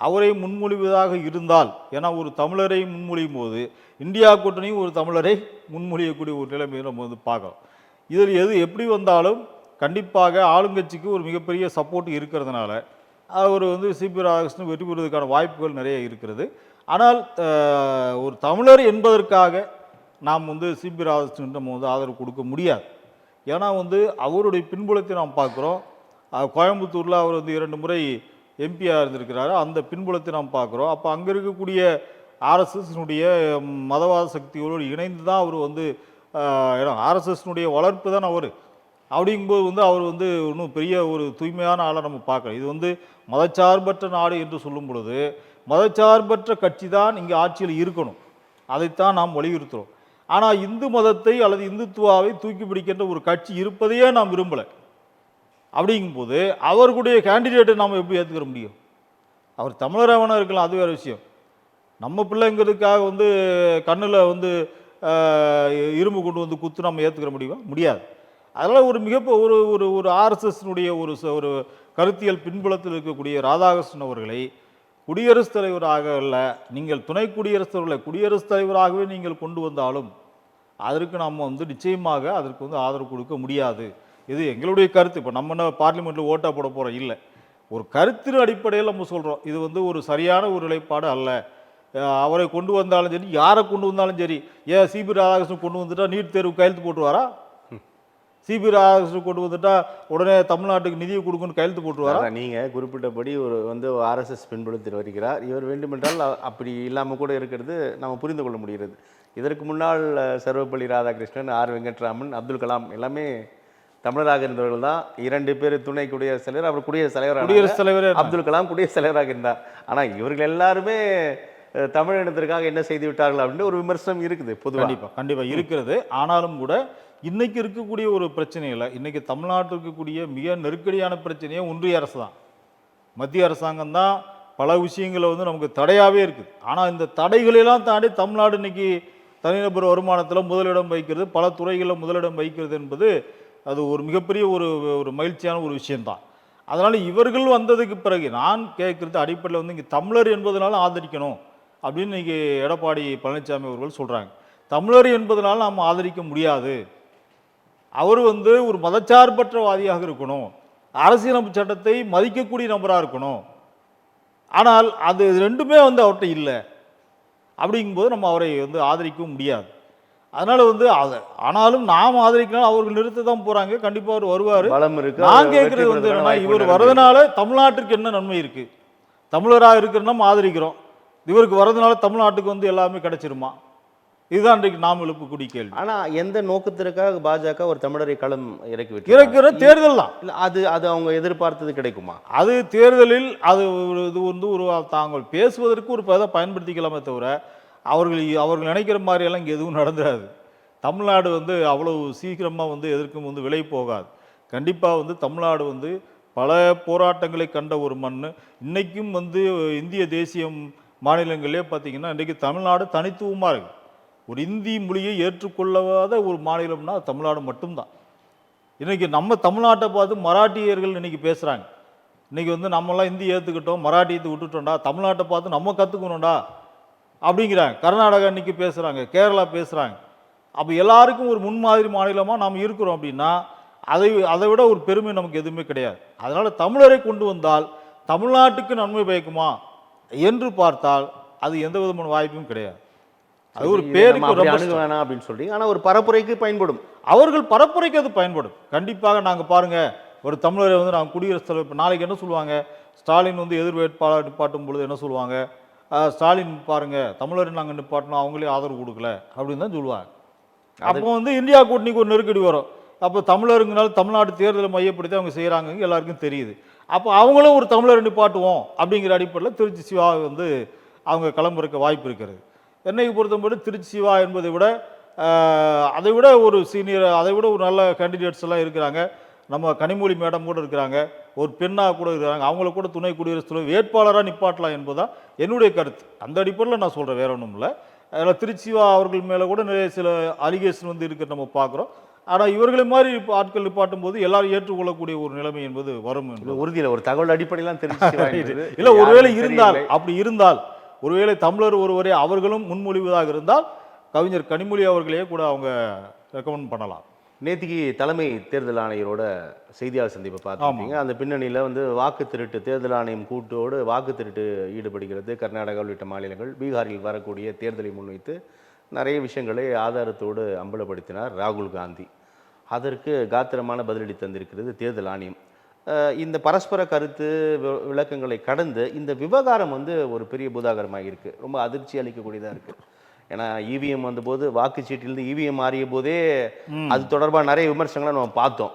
அவரை முன்மொழிவதாக இருந்தால், ஏன்னா ஒரு தமிழரை முன்மொழியும் போது இந்தியா கூட்டணியும் ஒரு தமிழரை முன்மொழியக்கூடிய ஒரு நிலைமையை நம்ம வந்து பார்க்கலாம். இதில் எப்படி வந்தாலும் கண்டிப்பாக ஆளுங்கட்சிக்கு ஒரு மிகப்பெரிய சப்போர்ட் இருக்கிறதுனால அவர் வந்து சிபி ராதாகிருஷ்ணன் வெற்றி பெறுவதற்கான வாய்ப்புகள் நிறைய இருக்கிறது. ஆனால் ஒரு தமிழர் என்பதற்காக நாம் வந்து சிபி ராதாகிருஷ்ணன் நம்ம வந்து ஆதரவு கொடுக்க முடியாது. ஏன்னா வந்து அவருடைய பின்புலத்தை நாம் பார்க்குறோம். கோயம்புத்தூரில் அவர் வந்து 2 முறை எம்பியாக இருந்திருக்கிறாரு. அந்த பின்புலத்தை நாம் பார்க்குறோம். அப்போ அங்கே இருக்கக்கூடிய ஆர்எஸ்எஸ்னுடைய மதவாத சக்திகளோடு இணைந்து தான் அவர் வந்து, ஏன்னா ஆர்எஸ்எஸ்னுடைய வளர்ப்பு தான் அவர். அப்படிங்கும்போது வந்து அவர் வந்து இன்னும் பெரிய ஒரு தூய்மையான ஆளை நம்ம பார்க்கலாம். இது வந்து மதச்சார்பற்ற நாடு என்று சொல்லும் பொழுது மதச்சார்பற்ற கட்சி தான் இங்கே ஆட்சியில் இருக்கணும், அதைத்தான் நாம் வலியுறுத்துகிறோம். ஆனால் இந்து மதத்தை அல்லது இந்துத்துவாவை தூக்கி பிடிக்கின்ற ஒரு கட்சி இருப்பதையே நாம் விரும்பலை. அப்படிங்கும்போது அவர்களுடைய கேண்டிடேட்டை நாம் எப்படி ஏற்றுக்கிற முடியும்? அவர் தமிழராக இருக்கலாம், அது வேறு விஷயம். நம்ம பிள்ளைங்கிறதுக்காக வந்து கண்ணில் வந்து இரும்பு கொண்டு வந்து குத்து நம்ம ஏற்றுக்கிற முடியாது. அதனால் ஒரு ஒரு ஆர்எஸ்எஸ்னுடைய ஒரு கருத்தியல் பின்புலத்தில் இருக்கக்கூடிய ராதாகிருஷ்ணன் அவர்களை குடியரசுத் தலைவராக அல்ல, நீங்கள் துணை குடியரசுத் தலைவர்களை குடியரசுத் தலைவராகவே நீங்கள் கொண்டு வந்தாலும் அதற்கு நம்ம வந்து நிச்சயமாக அதற்கு வந்து ஆதரவு கொடுக்க முடியாது. இது எங்களுடைய கருத்து. இப்போ நம்ம பார்லிமெண்ட்டில் ஓட்டா போட போகிறோம் இல்லை, ஒரு கருத்தின் அடிப்படையில் நம்ம சொல்கிறோம். இது வந்து ஒரு சரியான ஒரு நிலைப்பாடு அல்ல. அவரை கொண்டு வந்தாலும் சரி, யாரை கொண்டு வந்தாலும் சரி. ஏன் சிபி ராதாகிருஷ்ணன் கொண்டு வந்துட்டா நீட் தேர்வு கையெழுத்து போட்டுருவாரா? சிபி ராதாகிருஷ்ணன் கொண்டு வந்துட்டா உடனே தமிழ்நாட்டுக்கு நிதியை கொடுக்குன்னு கையெழுத்து போட்டுருவாரா? நீங்கள் குறிப்பிட்டபடி ஒரு வந்து ஆர்எஸ்எஸ் பின்புலத்தில் வருகிறார். இவர் வேண்டுமென்றால் அப்படி இல்லாமல் கூட இருக்கிறது நம்ம புரிந்து கொள்ள முடிகிறது. இதற்கு முன்னால் சர்வப்பள்ளி ராதாகிருஷ்ணன், ஆர் வெங்கட்ராமன், அப்துல் கலாம் எல்லாமே தமிழராக இருந்தவர்கள் தான் 2 பேர் துணை குடியரசுத் தலைவர், அப்புறம் குடியரசுத் தலைவர் குடியரசுத் தலைவரே அப்துல் கலாம் குடியரசுத் தலைவராக இருந்தார். ஆனால் இவர்கள் எல்லாருமே தமிழ் இனத்திற்காக என்ன செய்து விட்டார்கள் அப்படின்னு ஒரு விமர்சனம் இருக்குது பொதுவாக. கண்டிப்பா இருக்கிறது. ஆனாலும் கூட இன்னைக்கு இருக்கக்கூடிய ஒரு பிரச்சனையில் இன்னைக்கு தமிழ்நாட்டில் இருக்கக்கூடிய மிக நெருக்கடியான பிரச்சனையே ஒன்றிய அரசு தான். மத்திய அரசாங்கம் தான் பல விஷயங்களை வந்து நமக்கு தடையாகவே இருக்குது. ஆனால் இந்த தடைகளெல்லாம் தாண்டி தமிழ்நாடு இன்னைக்கு தனிநபர் வருமானத்தில் முதலிடம் வகிக்கிறது, பல துறைகளில் முதலிடம் வகிக்கிறது என்பது அது ஒரு மிகப்பெரிய ஒரு மகிழ்ச்சியான ஒரு விஷயம்தான். அதனால் இவர்கள் வந்ததுக்கு பிறகு நான் கேட்குறது அடிப்படையில் வந்து இங்கே தமிழர் என்பதனால ஆதரிக்கணும் அப்படின்னு இன்னைக்கு எடப்பாடி பழனிசாமி அவர்கள் சொல்கிறாங்க. தமிழர் என்பதனால நாம் ஆதரிக்க முடியாது. அவர் வந்து ஒரு மதச்சார்பற்றவாதியாக இருக்கணும், அரசியலமைப்பு சட்டத்தை மதிக்கக்கூடிய நபராக இருக்கணும். ஆனால் அது ரெண்டுமே வந்து அவர்கிட்ட இல்லை. அப்படிங்கும்போது நம்ம அவரை வந்து ஆதரிக்கவும் முடியாது. அதனால் வந்து ஆனாலும் நாம் ஆதரிக்கலாம், அவர்கள் நிறுத்த தான் போகிறாங்க. கண்டிப்பாக அவர் வருவார். பலம் இருக்கு. நான் கேட்குறது வந்து என்னன்னா, இவர் வர்றதுனால தமிழ்நாட்டுக்கு என்ன நன்மை இருக்குது? தமிழராக இருக்கிறோம் நம்ம ஆதரிக்கிறோம், இவருக்கு வர்றதுனால தமிழ்நாட்டுக்கு வந்து எல்லாமே கிடைச்சிருமா? இதுதான் இன்றைக்கு நாம் எழுப்பக்கூடிய கேள்வி. ஆனால் எந்த நோக்கத்திற்காக பாஜக ஒரு தமிழரை களம் இறக்கி விட்டு இருக்கிற தேர்தல் தான் இல்லை, அது அவங்க எதிர்பார்த்தது கிடைக்குமா? அது தேர்தலில் அது இது வந்து ஒரு தாங்கள் பேசுவதற்கு ஒரு பதத்தை பயன்படுத்திக்கலாமே தவிர அவர்கள் நினைக்கிற மாதிரியெல்லாம் இங்கே எதுவும் நடந்துடாது. தமிழ்நாடு வந்து அவ்வளவு சீக்கிரமாக வந்து எதற்கும் வந்து விலை போகாது. கண்டிப்பாக வந்து தமிழ்நாடு வந்து பல போராட்டங்களை கண்ட ஒரு மண். இன்றைக்கும் வந்து இந்திய தேசிய மாநிலங்களே பார்த்திங்கன்னா இன்றைக்கு தமிழ்நாடு தனித்துவமாக இருக்குது. ஒரு இந்தி மொழியை ஏற்றுக்கொள்ளாத ஒரு மாநிலம்னா தமிழ்நாடு மட்டும்தான். இன்றைக்கி நம்ம தமிழ்நாட்டை பார்த்து மராட்டியர்கள் இன்றைக்கி பேசுகிறாங்க. இன்றைக்கி வந்து நம்மளாம் இந்தி ஏற்றுக்கிட்டோம், மராட்டியத்தை விட்டுட்டோம்டா, தமிழ்நாட்டை பார்த்து நம்ம கற்றுக்கணும்டா அப்படிங்கிறாங்க. கர்நாடகா இன்றைக்கி பேசுகிறாங்க, கேரளா பேசுகிறாங்க. அப்போ எல்லாருக்கும் ஒரு முன்மாதிரி மாநிலமாக நாம் இருக்கிறோம் அப்படின்னா அதை விட ஒரு பெருமை நமக்கு எதுவுமே கிடையாது. அதனால் தமிழரை கொண்டு வந்தால் தமிழ்நாட்டுக்கு நன்மை பயக்குமா என்று பார்த்தால் அது எந்த விதமான வாய்ப்பும் கிடையாது. அது ஒரு பேருக்கு அணுக வேணாம் அப்படின்னு சொல்றீங்க. ஆனால் ஒரு பரப்புரைக்கு பயன்படும். அவர்கள் பரப்புரைக்கு அது பயன்படும். கண்டிப்பாக நாங்கள் பாருங்கள், ஒரு தமிழரை வந்து நாங்கள் குடியரசுத் தலைவர் இப்போ நாளைக்கு என்ன சொல்லுவாங்க, ஸ்டாலின் வந்து எதிர் வேட்பாளர் நிப்பாட்டும் பொழுது என்ன சொல்லுவாங்க, ஸ்டாலின் பாருங்கள் தமிழரை நாங்கள் நிப்பாட்டணும், அவங்களே ஆதரவு கொடுக்கல அப்படின்னு தான் சொல்லுவாங்க. அப்போ வந்து இந்தியா கூட்டணிக்கு ஒரு நெருக்கடி வரும். அப்போ தமிழருங்கனால தமிழ்நாடு தேர்தலை மையப்படுத்தி அவங்க செய்கிறாங்க எல்லாருக்கும் தெரியுது. அப்போ அவங்களும் ஒரு தமிழரை நிப்பாட்டுவோம் அப்படிங்கிற அடிப்படையில் திருச்சி சிவா வந்து அவங்க கிளம்புறக்க வாய்ப்பு இருக்கிறது. என்னை பொறுத்தபடி திருச்சி சிவா என்பதை விட அதை விட ஒரு சீனியர், அதை விட ஒரு நல்ல கேண்டிடேட்ஸ் எல்லாம் இருக்கிறாங்க. நம்ம கனிமொழி மேடம் கூட இருக்கிறாங்க, ஒரு பெண்ணாக கூட இருக்கிறாங்க. அவங்கள கூட துணை குடியரசுத் தலைவர் வேட்பாளராக நிப்பாட்டலாம் என்பதுதான் என்னுடைய கருத்து. அந்த அடிப்படையில் நான் சொல்கிறேன், வேற ஒன்றும் இல்லை. அதில் திருச்சி சிவா அவர்கள் மேலே கூட நிறைய சில அலிகேஷன் வந்து இருக்கிற நம்ம பார்க்குறோம். ஆனால் இவர்களை மாதிரி ஆட்கள் நிப்பாட்டும் போது எல்லாரும் ஏற்றுக்கொள்ளக்கூடிய ஒரு நிலைமை என்பது வரும் என்று உறுதியில் ஒரு தகவல் அடிப்படையெல்லாம் தெரிஞ்சு இல்லை. ஒருவேளை இருந்தால், அப்படி இருந்தால், ஒருவேளை தமிழர் ஒருவரே அவர்களும் முன்மொழிவதாக இருந்தால் கவிஞர் கனிமொழி அவர்களே கூட அவங்க ரெக்கமெண்ட் பண்ணலாம். நேற்றுக்கு தலைமை தேர்தல் ஆணையரோட செய்தியாளர் சந்திப்பை பார்த்துருக்கீங்க. அந்த பின்னணியில் வந்து வாக்கு திருட்டு, தேர்தல் ஆணையம் கூட்டோடு வாக்கு திருட்டு ஈடுபடுகிறது கர்நாடகா உள்ளிட்ட மாநிலங்கள். பீகாரில் வரக்கூடிய தேர்தலை முன்வைத்து நிறைய விஷயங்களை ஆதாரத்தோடு அம்பலப்படுத்தினார் ராகுல் காந்தி. அதற்கு காத்திரமான பதிலடி தந்திருக்கிறது தேர்தல் ஆணையம். இந்த பரஸ்பர கருத்து விளக்கங்களை கடந்து இந்த விவகாரம் வந்து ஒரு பெரிய பூதாகரமாக இருக்குது. ரொம்ப அதிர்ச்சி அளிக்கக்கூடியதாக இருக்குது. ஏன்னா இவிஎம் வந்தபோது, வாக்குச்சீட்டிலிருந்து இவிஎம் மாறிய போதே அது தொடர்பாக நிறைய விமர்சனங்களை நம்ம பார்த்தோம்.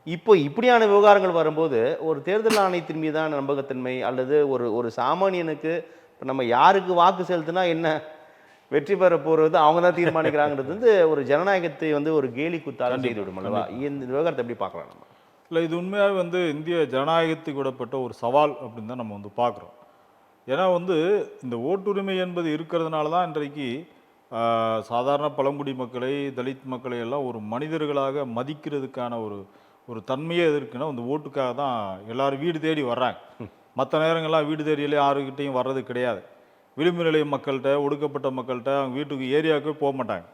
இப்போ இப்படியான விவகாரங்கள் வரும்போது ஒரு தேர்தல் ஆணையத்தின் மீதான நம்பகத்தன்மை அல்லது ஒரு சாமானியனுக்கு இப்போ நம்ம யாருக்கு வாக்கு செலுத்தினா என்ன, வெற்றி பெற போகிறது அவங்க தான் தீர்மானிக்கிறாங்கிறது வந்து ஒரு ஜனநாயகத்தை வந்து ஒரு கேலி குத்தால செய்து விடும் அல்லவா? இந்த விவகாரத்தை எப்படி பார்க்கலாம் நம்ம? இல்லை, இது உண்மையாக வந்து இந்திய ஜனநாயகத்துக்கு விடப்பட்ட ஒரு சவால் அப்படின்னு தான் நம்ம வந்து பார்க்குறோம். ஏன்னா வந்து இந்த ஓட்டுரிமை என்பது இருக்கிறதுனால தான் இன்றைக்கு சாதாரண பழங்குடி மக்களை, தலித் மக்களை எல்லாம் ஒரு மனிதர்களாக மதிக்கிறதுக்கான ஒரு தன்மையே இருக்குன்னா அந்த ஓட்டுக்காக தான் எல்லாரும் வீடு தேடி வர்றாங்க. மற்ற நேரங்கள்லாம் வீடு தேடியிலே யாருக்கிட்டையும் வர்றது கிடையாது. விளிம்பு நிலை மக்கள்கிட்ட, ஒடுக்கப்பட்ட மக்கள்கிட்ட அவங்க வீட்டுக்கு ஏரியாவுக்கே போக மாட்டாங்க.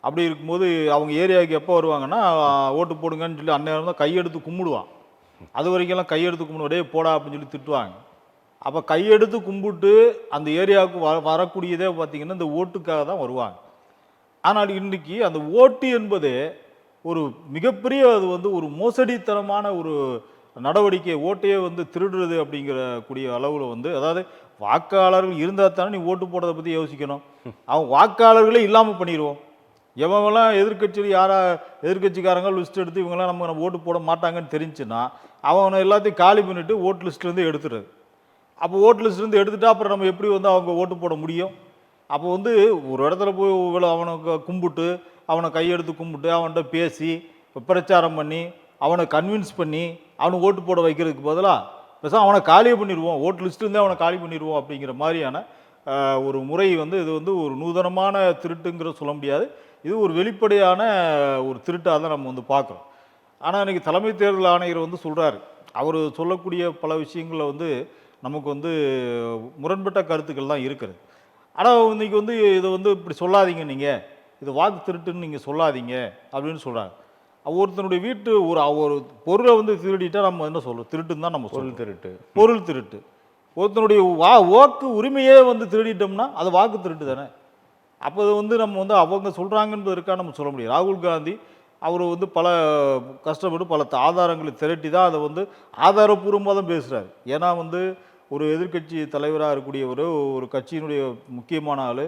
அப்படி இருக்கும்போது அவங்க ஏரியாவுக்கு எப்போ வருவாங்கன்னா ஓட்டு போடுங்கன்னு சொல்லி அந்நேரம் தான் கையெடுத்து கும்பிடுவான். அது வரைக்கும்லாம் கையெடுத்து கும்பிடுவதே போடா அப்படின்னு சொல்லி திட்டுவாங்க. அப்போ கையெடுத்து கும்பிட்டு அந்த ஏரியாவுக்கு வரக்கூடியதே பார்த்திங்கன்னா இந்த ஓட்டுக்காக தான் வருவாங்க. ஆனால் இன்றைக்கி அந்த ஓட்டு என்பது ஒரு மிகப்பெரிய, அது வந்து ஒரு மோசடித்தனமான ஒரு நடவடிக்கை. ஓட்டையே வந்து திருடுறது அப்படிங்கிற கூடிய அளவில் வந்து, அதாவது வாக்காளர்கள் இருந்தால் தானே நீ ஓட்டு போடுறதை பற்றி யோசிக்கணும். அவங்க வாக்காளர்களே இல்லாமல் பண்ணிடுவோம். எவங்கெல்லாம் எதிர்க்கட்சியில் எதிர்க்கட்சிக்காரங்க லிஸ்ட் எடுத்து இவங்கெல்லாம் நம்ம ஓட்டு போட மாட்டாங்கன்னு தெரிஞ்சுன்னா அவனை எல்லாத்தையும் காலி பண்ணிவிட்டு ஓட்டு லிஸ்ட்லேருந்து எடுத்துடுறது. அப்போ ஓட்டு லிஸ்ட்லேருந்து எடுத்துட்டா அப்புறம் நம்ம எப்படி வந்து அவங்க ஓட்டு போட முடியும்? அப்போ வந்து ஒரு இடத்துல போய் அவனை கும்பிட்டு, அவனை கையெடுத்து கும்பிட்டு, அவன்கிட்ட பேசி பிரச்சாரம் பண்ணி, அவனை கன்வின்ஸ் பண்ணி அவனுக்கு ஓட்டு போட வைக்கிறதுக்கு பதிலாக பேசாம அவனை காலியே பண்ணிடுவோம், ஓட்டு லிஸ்ட்லேருந்தே அவனை காலி பண்ணிடுவோம் அப்படிங்கிற மாதிரியான ஒரு முறை வந்து இது வந்து ஒரு நூதனமான திருட்டுங்கிற சொல்ல முடியாது. இது ஒரு வெளிப்படையான ஒரு திருட்டாக தான் நம்ம வந்து பார்க்குறோம். ஆனால் இன்றைக்கி தலைமை தேர்தல் ஆணையர் வந்து சொல்கிறாரு, அவர் சொல்லக்கூடிய பல விஷயங்களில் வந்து நமக்கு வந்து முரண்பட்ட கருத்துக்கள் தான் இருக்கிறது. ஆனால் இன்றைக்கி வந்து இதை வந்து இப்படி சொல்லாதீங்க, நீங்கள் இது வாக்கு திருட்டுன்னு நீங்கள் சொல்லாதீங்க அப்படின்னு சொல்கிறாங்க. ஒருத்தனுடைய வீட்டு ஒரு பொருளை வந்து திருடிட்டா நம்ம என்ன சொல்கிறோம்? திருட்டுன்னு தான் நம்ம சொல்றோம். பொருள் திருட்டு. ஒருத்தனுடைய வாக்கு உரிமையே வந்து திருடிட்டோம்னா அது வாக்கு திருட்டு தானே. அப்போ வந்து நம்ம வந்து அவங்க சொல்கிறாங்கன்றதுக்காக நம்ம சொல்ல முடியாது. ராகுல் காந்தி அவர் வந்து பல கஷ்டப்பட்டு பல ஆதாரங்களை திரட்டி தான் அதை வந்து ஆதாரப்பூர்வமாக தான் பேசுகிறார். ஏன்னா வந்து ஒரு எதிர்க்கட்சி தலைவராக இருக்கக்கூடிய ஒரு கட்சியினுடைய முக்கியமான ஆள்,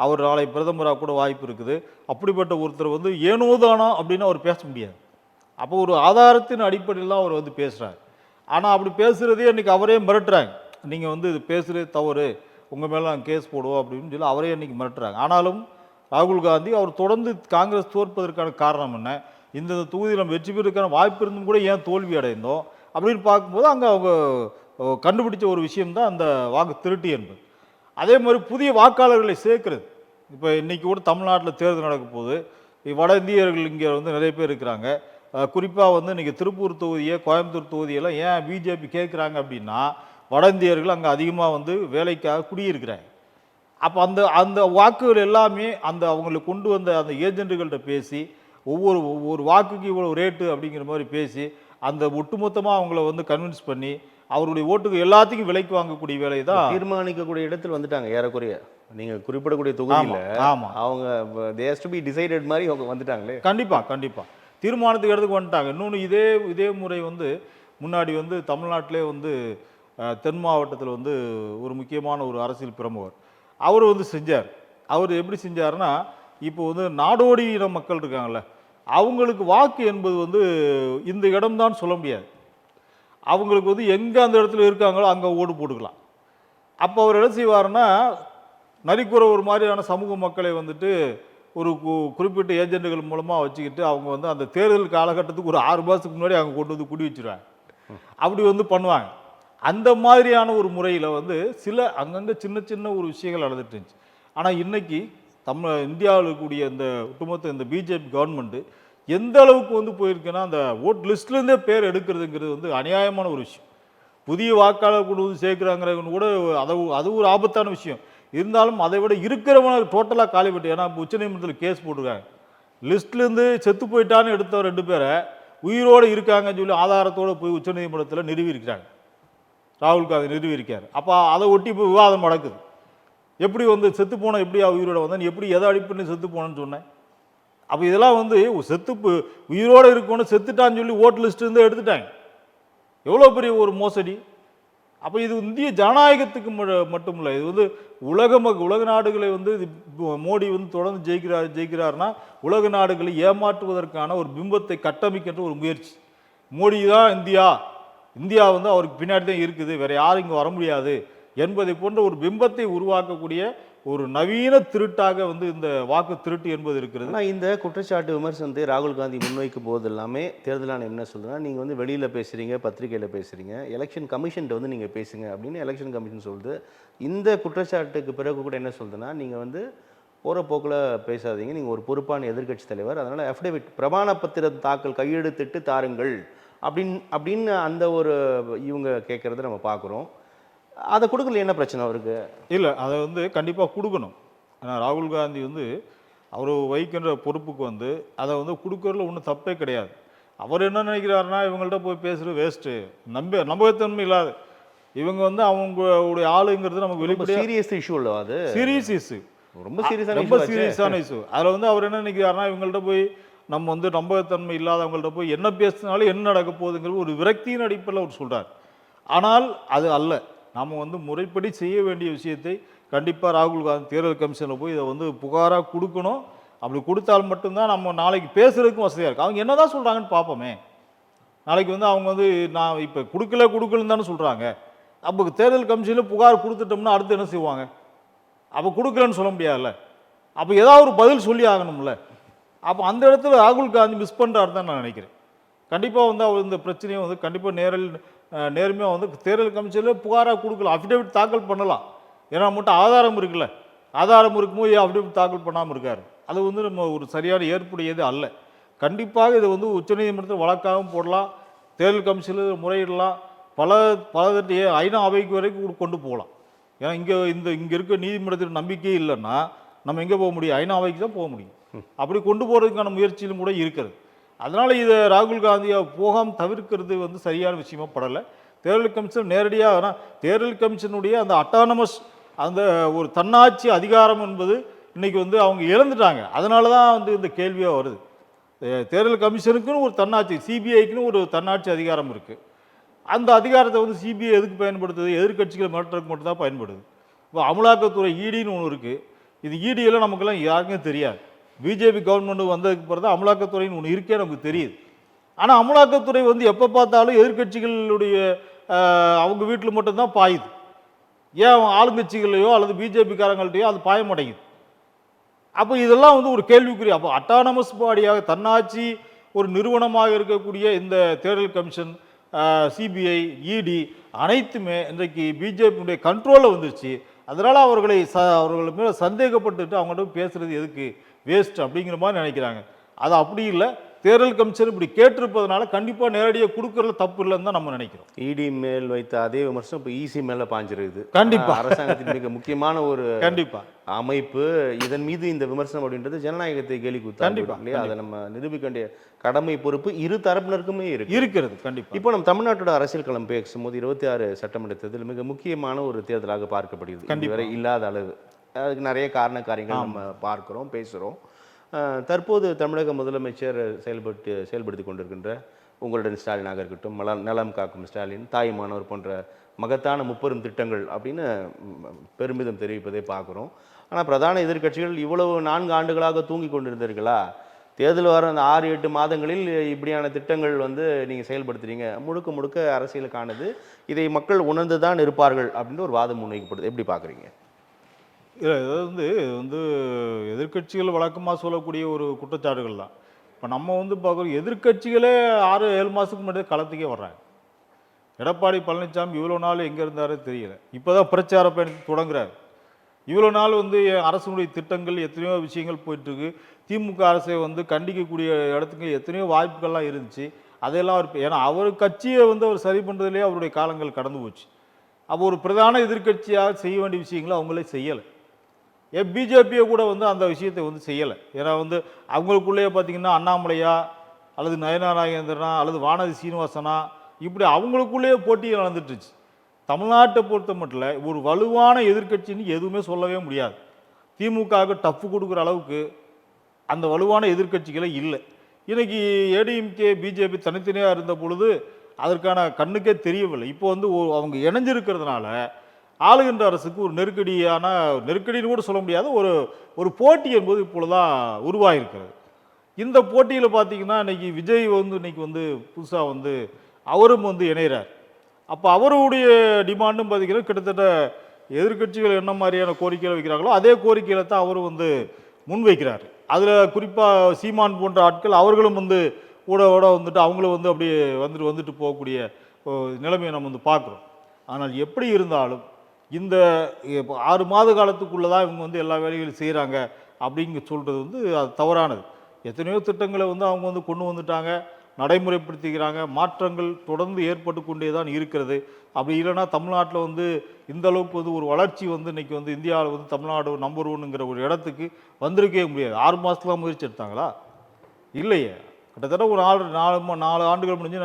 அவர் நாளை பிரதமராக கூட வாய்ப்பு இருக்குது. அப்படிப்பட்ட ஒருத்தர் வந்து ஏனோதானா அப்படின்னு அவர் பேச முடியாது. அப்போ ஒரு ஆதாரத்தின் அடிப்படையில் தான் அவர் வந்து பேசுகிறார். ஆனால் அப்படி பேசுகிறதே இன்றைக்கி அவரே மிரட்டுறாங்க. நீங்கள் வந்து இது பேசுகிறது தவறு, உங்கள் மேலே நாங்கள் கேஸ் போடுவோம் அப்படின்னு சொல்லி அவரே இன்றைக்கி மிரட்டுறாங்க. ஆனாலும் ராகுல் காந்தி அவர் தொடர்ந்து காங்கிரஸ் தோற்பதற்கான காரணம் என்ன, இந்த தொகுதியில் நம்ம வெற்றி பெறுவதற்கான வாய்ப்பு இருந்தும் கூட ஏன் தோல்வி அடைந்தோம் அப்படின்னு பார்க்கும்போது அங்கே அவங்க கண்டுபிடிச்ச ஒரு விஷயம்தான் அந்த வாக்கு திருட்டு என்பது. அதே மாதிரி புதிய வாக்காளர்களை சேர்க்கிறது. இப்போ இன்றைக்கி கூட தமிழ்நாட்டில் தேர்தல் நடக்க போகுது. வட இந்தியர்கள் இங்கே வந்து நிறைய பேர் இருக்கிறாங்க. குறிப்பாக வந்து இன்றைக்கி திருப்பூர் தொகுதியை, கோயம்புத்தூர் தொகுதியெல்லாம் ஏன் பிஜேபி கேட்குறாங்க அப்படின்னா, வட இந்தியர்கள் அங்கே அதிகமாக வந்து வேலைக்காக குடியிருக்கிறாங்க. அப்போ அந்த வாக்குகள் எல்லாமே அவங்களுக்கு கொண்டு வந்த அந்த ஏஜென்ட்டுகள்கிட்ட பேசி ஒவ்வொரு வாக்குக்கு இவ்வளோ ரேட்டு அப்படிங்கிற மாதிரி பேசி அந்த ஒட்டுமொத்தமாக அவங்கள வந்து கன்வின்ஸ் பண்ணி அவருடைய ஓட்டுக்கு எல்லாத்துக்கும் விலைக்கு வாங்கக்கூடிய வேலை தான் தீர்மானிக்கக்கூடிய இடத்தில் வந்துட்டாங்க ஏறக்குறைய. நீங்கள் குறிப்பிடக்கூடிய தொகுதியில் அவங்க they has to be decided மாதிரி அவங்க வந்துட்டாங்களே. கண்டிப்பாக தீர்மானத்துக்கு இடத்துக்கு வந்துட்டாங்க. இன்னொன்று இதே முறை வந்து முன்னாடி வந்து தமிழ்நாட்டிலே வந்து தென் மாவட்டத்தில் வந்து ஒரு முக்கியமான ஒரு அரசியல் பிரமுகர் அவர் வந்து செஞ்சார். அவர் எப்படி செஞ்சார்னா, இப்போ வந்து நாடோடி இன மக்கள் இருக்காங்கல்ல, அவங்களுக்கு வாக்கு என்பது வந்து இந்த இடம்தான் சொல்ல முடியாது. அவங்களுக்கு வந்து எங்கே அந்த இடத்துல இருக்காங்களோ அங்கே ஓட்டு போட்டுக்கலாம். அப்போ அவர் என்ன செய்வார்னா, நரிக்குற ஒரு மாதிரியான சமூக மக்களை வந்துட்டு ஒரு குறிப்பிட்ட ஏஜென்ட்டுகள் மூலமாக வச்சுக்கிட்டு அவங்க வந்து அந்த தேர்தல் காலகட்டத்துக்கு ஒரு 6 மாதத்துக்கு முன்னாடி அவங்க கொண்டு வந்து குடி வச்சுருவாங்க. அப்படி வந்து பண்ணுவாங்க. அந்த மாதிரியான ஒரு முறையில் வந்து சில அங்கங்கே சின்ன ஒரு விஷயங்கள் நடந்துட்டு இருந்துச்சு. ஆனால் இன்றைக்கி இந்தியாவில் இருக்கக்கூடிய ஒட்டுமொத்த இந்த பிஜேபி கவர்மெண்ட்டு எந்த அளவுக்கு வந்து போயிருக்குன்னா, அந்த ஓட் லிஸ்ட்லேருந்தே பேர் எடுக்கிறதுங்கிறது வந்து அநியாயமான ஒரு விஷயம். புதிய வாக்காளர் கொண்டு வந்து சேர்க்குறாங்கிறவங்க கூட அது ஒரு ஆபத்தான விஷயம். இருந்தாலும் அதை விட இருக்கிறவங்க டோட்டலாக காலி பண்ணிட்டு, ஏன்னா இப்போ உச்சநீதிமன்றத்தில் கேஸ் போட்டிருக்காங்க. லிஸ்ட்லேருந்து செத்து போயிட்டான்னு எடுத்த 2 பேரை உயிரோடு இருக்காங்கன்னு சொல்லி ஆதாரத்தோடு போய் உச்சநீதிமன்றத்தில் நிறுவியிருக்கிறாங்க. ராகுல் காந்தி நிறுவியிருக்கார். அப்போ அதை ஒட்டி இப்போ விவாதம் நடக்குது. எப்படி வந்து செத்து போன எப்படி உயிரோட வந்தேன், எப்படி எதை அடிப்படையில் செத்து போனேன்னு சொன்னேன். அப்போ இதெல்லாம் வந்து உயிரோடு இருக்கணும் செத்துட்டான்னு சொல்லி ஓட்டு லிஸ்ட்லேருந்து எடுத்துட்டாங்க. எவ்வளோ பெரிய ஒரு மோசடி. அப்போ இது இந்திய ஜனநாயகத்துக்கு மட்டும் இல்லை, இது வந்து உலக நாடுகளை வந்து மோடி வந்து தொடர்ந்து ஜெயிக்கிறாருன்னா உலக நாடுகளை ஏமாற்றுவதற்கான ஒரு பிம்பத்தை கட்டமைக்கின்ற ஒரு முயற்சி. மோடி தான் இந்தியா வந்து அவருக்கு பின்னாடி தான் இருக்குது, வேற யாரும் இங்கே வர முடியாது என்பதை போன்ற ஒரு பிம்பத்தை உருவாக்கக்கூடிய ஒரு நவீன திருட்டாக வந்து இந்த வாக்கு திருட்டு என்பது இருக்கிறது. ஆனால் இந்த குற்றச்சாட்டு விமர்சனத்தை ராகுல் காந்தி முன்வைக்கும் போது எல்லாமே தேர்தல் ஆணையம் என்ன சொல்லுதுன்னா, நீங்கள் வந்து வெளியில் பேசுகிறீங்க, பத்திரிகையில் பேசுகிறீங்க, எலெக்ஷன் கமிஷன்ட்ட வந்து நீங்கள் பேசுங்க அப்படின்னு எலெக்ஷன் கமிஷன் சொல்லுது. இந்த குற்றச்சாட்டுக்கு பிறகு கூட என்ன சொல்லுதுன்னா, நீங்கள் வந்து போகிற போக்கில் பேசாதீங்க, நீங்கள் ஒரு பொறுப்பான எதிர்க்கட்சி தலைவர், அதனால் அஃபிடவிட் பிரமாண பத்திரம் தாக்கல் கையெழுத்திட்டு தாருங்கள் அப்படின்னு அந்த ஒரு இவங்க கேட்குறத நம்ம பார்க்குறோம். அதை கொடுக்கல, என்ன பிரச்சனை அவருக்கு? இல்லை, அதை வந்து கண்டிப்பாக கொடுக்கணும். ஆனால் ராகுல் காந்தி வந்து அவர் வகிக்கின்ற பொறுப்புக்கு வந்து அதை வந்து கொடுக்கறதுல ஒன்றும் தப்பே கிடையாது. அவர் என்ன நினைக்கிறாருன்னா, இவங்கள்ட்ட போய் பேசுகிறது வேஸ்ட்டு, நம்பகத்தன்மை இல்லாத இவங்க வந்து அவங்களுடைய ஆளுங்கிறது நமக்கு வெளிப்படையாக சீரியஸ் இஷ்யூ இல்லை, அது சீரியஸ் இஷ்யூ, ரொம்ப சீரியஸான இஷ்யூ. அதில் வந்து அவர் என்ன நினைக்கிறாருன்னா, இவங்கள்ட்ட போய் நம்ம வந்து நம்பகத்தன்மை இல்லாதவங்கள்ட்ட போய் என்ன பேசினாலும் என்ன நடக்க போகுதுங்கிறது ஒரு விரக்தியின் அடிப்படையில் அவர் சொல்கிறார். ஆனால் அது அல்ல, நாம் வந்து முறைப்படி செய்ய வேண்டிய விஷயத்தை கண்டிப்பாக ராகுல் காந்தி தேர்தல் கமிஷனில் போய் இதை வந்து புகாராக கொடுக்கணும். அப்படி கொடுத்தால் மட்டும்தான் நம்ம நாளைக்கு பேசுறதுக்கும் வசதியாக இருக்கும். அவங்க என்னதான் சொல்கிறாங்கன்னு பார்ப்போமே. நாளைக்கு வந்து அவங்க வந்து நான் இப்போ கொடுக்கலன்னு தானே சொல்கிறாங்க. அப்போ தேர்தல் கமிஷனில் புகார் கொடுத்துட்டோம்னா அடுத்து என்ன செய்வாங்க? அப்போ கொடுக்கலன்னு சொல்ல முடியாதுல்ல. அப்போ ஏதாவது ஒரு பதில் சொல்லி ஆகணும்ல. அப்போ அந்த இடத்துல ராகுல் காந்தி மிஸ் பண்ணுறாரு தான் நான் நினைக்கிறேன். கண்டிப்பாக வந்து அவர் இந்த பிரச்சனையை வந்து கண்டிப்பாக நேர்மையாக வந்து தேர்தல் கமிஷனில் புகாராக கொடுக்கலாம், அஃபிடேவிட் தாக்கல் பண்ணலாம். ஏன்னா மட்டும் ஆதாரம் இருக்குல்ல, ஆதாரம் இருக்கும்போது அஃபிடேவிட் தாக்கல் பண்ணாமல் இருக்காரு. அது வந்து நம்ம ஒரு சரியான ஏற்புடையது அல்ல. கண்டிப்பாக இதை வந்து உச்சநீதிமன்றத்தில் வழக்காகவும் போடலாம், தேர்தல் கமிஷனில் முறையிடலாம், பல ஐநா அவைக்கு வரைக்கும் கொண்டு போகலாம். ஏன்னா இங்கே இருக்க நீதிமன்றத்தில் நம்பிக்கையே இல்லைன்னா நம்ம எங்கே போக முடியும்? ஐநா அவைக்கு தான் போக முடியும். அப்படி கொண்டு போகிறதுக்கான முயற்சியிலும் கூட இருக்கிறது. அதனால் இதை ராகுல் காந்தியை போகாமல் தவிர்க்கிறது வந்து சரியான விஷயமா படலை. தேர்தல் கமிஷன் நேரடியாக, ஆனால் தேர்தல் கமிஷனுடைய அந்த அட்டானமஸ் அந்த ஒரு தன்னாட்சி அதிகாரம் என்பது இன்றைக்கி வந்து அவங்க இழந்துட்டாங்க. அதனால தான் வந்து இந்த கேள்வியாக வருது. தேர்தல் கமிஷனுக்குன்னு ஒரு தன்னாட்சி, சிபிஐக்குன்னு ஒரு தன்னாட்சி அதிகாரம் இருக்குது. அந்த அதிகாரத்தை வந்து சிபிஐ எதுக்கு பயன்படுத்துது? எதிர்கட்சிகளை மிரட்டுறதுக்கு மட்டும் தான் பயன்படுது. இப்போ அமலாக்கத்துறை ஈடின்னு ஒன்று இருக்குது. இது ஈடியெல்லாம் நமக்கெல்லாம் யாருக்கும் தெரியாது. பிஜேபி கவர்மெண்ட் வந்ததுக்கு பிறகு தான் அமலாக்கத்துறைன்னு ஒன்று இருக்கே நமக்கு தெரியுது. ஆனால் அமலாக்கத்துறை வந்து எப்போ பார்த்தாலும் எதிர்கட்சிகளுடைய அவங்க வீட்டில் மட்டும்தான் பாயுது. ஏன் ஆளுங்கட்சிகளையோ அல்லது பிஜேபிக்காரங்கள்ட்டையோ அது பாய மாட்டேங்குது. அப்போ இதெல்லாம் வந்து ஒரு கேள்விக்குறி. அப்போ அட்டானமஸ் பாடியாக தன்னாட்சி ஒரு நிறுவனமாக இருக்கக்கூடிய இந்த தேர்தல் கமிஷன், சிபிஐ, இடி அனைத்துமே இன்றைக்கு பிஜேபியுடைய கண்ட்ரோலில் வந்துருச்சு. அதனால் அவர்கள் மேலே சந்தேகப்பட்டுட்டு அவங்கள்ட்ட பேசுகிறது எதுக்கு, வேஸ்ட் அப்படிங்கிற மாதிரி நினைக்கிறாங்க. அது அப்படி இல்லை. தேர்தல் கமிஷன் இப்படி கேட்டிருப்பதனால கண்டிப்பாக நேரடியாக கொடுக்கறதுல தப்பு இல்லைன்னு தான் நம்ம நினைக்கிறோம். இடி மேல் வைத்த அதே விமர்சனம் இப்போ இசி மேலே பாஞ்சிருக்குது. கண்டிப்பாக அரசாங்கத்தின் மிக முக்கியமான ஒரு கண்டிப்பாக அமைப்பு. இதன் மீது இந்த விமர்சனம் அப்படின்றது ஜனநாயகத்தை கேலி கூத்து இல்லையா? அதை நம்ம நிரூபிக்க வேண்டிய கடமை பொறுப்பு இரு தரப்பினருக்குமே இருக்கிறது. கண்டிப்பாக. இப்போ நம்ம தமிழ்நாட்டோட அரசியல் களம் பேசும்போது 26 சட்டமன்ற தேர்தல் மிக முக்கியமான ஒரு தேர்தலாக பார்க்கப்படுகிறது. வரை இல்லாத அளவு. அதுக்கு நிறைய காரண காரியங்கள் நம்ம பார்க்குறோம், பேசுகிறோம். தற்போது தமிழக முதலமைச்சர் செயல்படுத்தி கொண்டிருக்கின்ற உங்களுடன் ஸ்டாலினாக இருக்கட்டும், நலம் காக்கும் ஸ்டாலின், தாய்மானவர் போன்ற மகத்தான 30 திட்டங்கள் அப்படின்னு பெருமிதம் தெரிவிப்பதை பார்க்குறோம். ஆனால் பிரதான எதிர்க்கட்சிகள் இவ்வளவு 4 ஆண்டுகளாக தூங்கி கொண்டிருந்தீர்களா? தேர்தல் வர அந்த 6-8 மாதங்களில் இப்படியான திட்டங்கள் வந்து நீங்கள் செயல்படுத்துறீங்க, முழுக்க அரசியலுக்கானது, இதை மக்கள் உணர்ந்து தான் இருப்பார்கள் அப்படின்னு ஒரு வாதம் முன்வைக்கப்படுது. எப்படி பார்க்குறீங்க? இல்லை, இது வந்து எதிர்கட்சிகள் வழக்கமாக சொல்லக்கூடிய ஒரு குற்றச்சாட்டுகள் தான். இப்போ நம்ம வந்து பார்க்குறோம், எதிர்கட்சிகளே 6-7 மாதத்துக்கு முன்னாடி களத்துக்கே வர்றாங்க. எடப்பாடி பழனிசாமி இவ்வளோ நாள் எங்கே இருந்தாரோ தெரியல, இப்போ தான் பிரச்சார பயணத்தை தொடங்குறாரு. இவ்வளோ நாள் வந்து அரசுடைய திட்டங்கள் எத்தனையோ விஷயங்கள் போயிட்டுருக்கு. திமுக அரசை வந்து கண்டிக்கக்கூடிய இடத்துக்கு எத்தனையோ வாய்ப்புகள்லாம் இருந்துச்சு. அதெல்லாம் அவர், ஏன்னா அவர் கட்சியை வந்து அவர் சரி பண்ணுறதுலேயே அவருடைய காலங்கள் கடந்து போச்சு. அப்போ ஒரு பிரதான எதிர்கட்சியாக செய்ய வேண்டிய விஷயங்களை அவங்களே செய்யலை. பிஜேபியை கூட வந்து அந்த விஷயத்தை வந்து செய்யலை. ஏன்னா வந்து அவங்களுக்குள்ளேயே பார்த்தீங்கன்னா அண்ணாமலையா அல்லது நயனா நாகேந்திரனா அல்லது வானதி சீனிவாசனா இப்படி அவங்களுக்குள்ளேயே போட்டி நடந்துட்டுருச்சு. தமிழ்நாட்டை பொறுத்த மட்டும் ஒரு வலுவான எதிர்கட்சின்னு எதுவுமே சொல்லவே முடியாது. திமுகவுக்கு டஃப் கொடுக்குற அளவுக்கு அந்த வலுவான எதிர்கட்சிகளே இல்லை. இன்றைக்கி ஏடிஎம்கே பிஜேபி தனித்தனியாக இருந்த பொழுது அதற்கான கண்ணுக்கே தெரியவில்லை. இப்போ வந்து அவங்க இணைஞ்சிருக்கிறதுனால ஆளுகின்ற அரசுக்கு ஒரு நெருக்கடின்னு கூட சொல்ல முடியாத ஒரு போட்டி என்பது இப்பொழுதுதான் உருவாகிருக்கிறது. இந்த போட்டியில் பார்த்தீங்கன்னா இன்றைக்கி விஜய் வந்து இன்றைக்கி வந்து புதுசாக வந்து அவரும் வந்து இணைகிறார். அப்போ அவருடைய டிமாண்டும் பார்த்தீங்கன்னா கிட்டத்தட்ட எதிர்கட்சிகள் என்ன மாதிரியான கோரிக்கைகள் வைக்கிறாங்களோ அதே கோரிக்கைகளை தான் அவரும் வந்து முன்வைக்கிறார். அதில் குறிப்பாக சீமான் போன்ற ஆட்கள் அவர்களும் வந்து கூட வந்துட்டு அவங்களும் வந்து அப்படியே வந்துட்டு போகக்கூடிய நிலைமையை நம்ம வந்து பார்க்குறோம். ஆனால் எப்படி இருந்தாலும் இந்த 6 மாத காலத்துக்குள்ளே தான் இவங்க வந்து எல்லா வேலைகளும் செய்கிறாங்க அப்படிங்க சொல்கிறது வந்து அது தவறானது. எத்தனையோ திட்டங்களை வந்து அவங்க வந்து கொண்டு வந்துட்டாங்க, நடைமுறைப்படுத்திக்கிறாங்க. மாற்றங்கள் தொடர்ந்து ஏற்பட்டு கொண்டே தான் இருக்கிறது. அப்படி இல்லைன்னா தமிழ்நாட்டில் வந்து இந்த அளவுக்கு வந்து ஒரு வளர்ச்சி வந்து இன்றைக்கி வந்து இந்தியாவில் வந்து தமிழ்நாடு நம்பர் 1ங்கிற ஒரு இடத்துக்கு வந்திருக்கவே முடியாது. 6 மாதத்துலாம் முயற்சி எடுத்தாங்களா? இல்லையே. கிட்டத்தட்ட ஒரு 4 ஆண்டுகள் முடிஞ்சு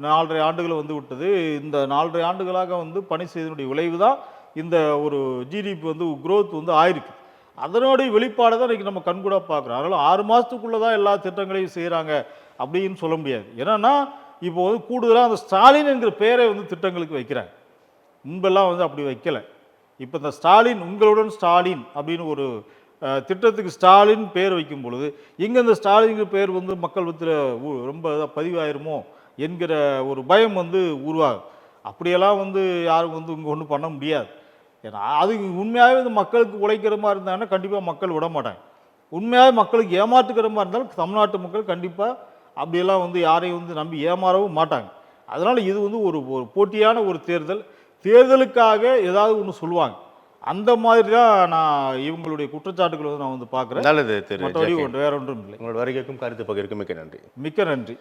4.5 ஆண்டுகள் வந்து விட்டது. இந்த 4.5 ஆண்டுகளாக வந்து பணி செய்தனுடைய விளைவு தான் இந்த ஒரு ஜிடிபி வந்து குரோத் வந்து ஆயிருக்கு. அதனுடைய வெளிப்பாடு தான் இன்றைக்கி நம்ம கண்கூடாக பார்க்குறோம். அதனால் 6 மாதத்துக்குள்ளே தான் எல்லா திட்டங்களையும் செய்கிறாங்க அப்படின்னு சொல்ல முடியாது. ஏன்னா இப்போ வந்து கூடுதலாக அந்த ஸ்டாலின் என்கிற பெயரை வந்து திட்டங்களுக்கு வைக்கிறாங்க. முன்பெல்லாம் வந்து அப்படி வைக்கலை. இப்போ இந்த ஸ்டாலின், உங்களுடன் ஸ்டாலின் அப்படின்னு ஒரு திட்டத்துக்கு ஸ்டாலின் பேர் வைக்கும் பொழுது எங்கே இந்த ஸ்டாலின் பேர் வந்து மக்கள் மத்தியில் ரொம்ப பதிவாயிருமோ என்கிற ஒரு பயம் வந்து உருவாகும். அப்படியெல்லாம் வந்து யாரும் வந்து இங்கே ஒன்றும் பண்ண முடியாது. ஏன்னா அது உண்மையாகவே இந்த மக்களுக்கு உழைக்கிற மாதிரி இருந்தாங்கன்னா கண்டிப்பாக மக்கள் விட மாட்டாங்க. உண்மையாகவே மக்களுக்கு ஏமாற்றுக்கிற மாதிரி இருந்தாலும் தமிழ்நாட்டு மக்கள் கண்டிப்பாக அப்படியெல்லாம் வந்து யாரையும் வந்து நம்பி ஏமாறவும் மாட்டாங்க. அதனால் இது வந்து ஒரு ஒரு போட்டியான ஒரு தேர்தலுக்காக ஏதாவது ஒன்று சொல்லுவாங்க. அந்த மாதிரி தான் நான் இவங்களுடைய குற்றச்சாட்டுகளை வந்து நான் வந்து பார்க்குறேன். நல்லது திரு மற்றபடி ஜக்கீன். வேற ஒன்றும் இல்லை. உங்களோட வருகைக்கும் கருத்து பகிர்வுக்கும் மிக்க நன்றி. மிக்க நன்றி.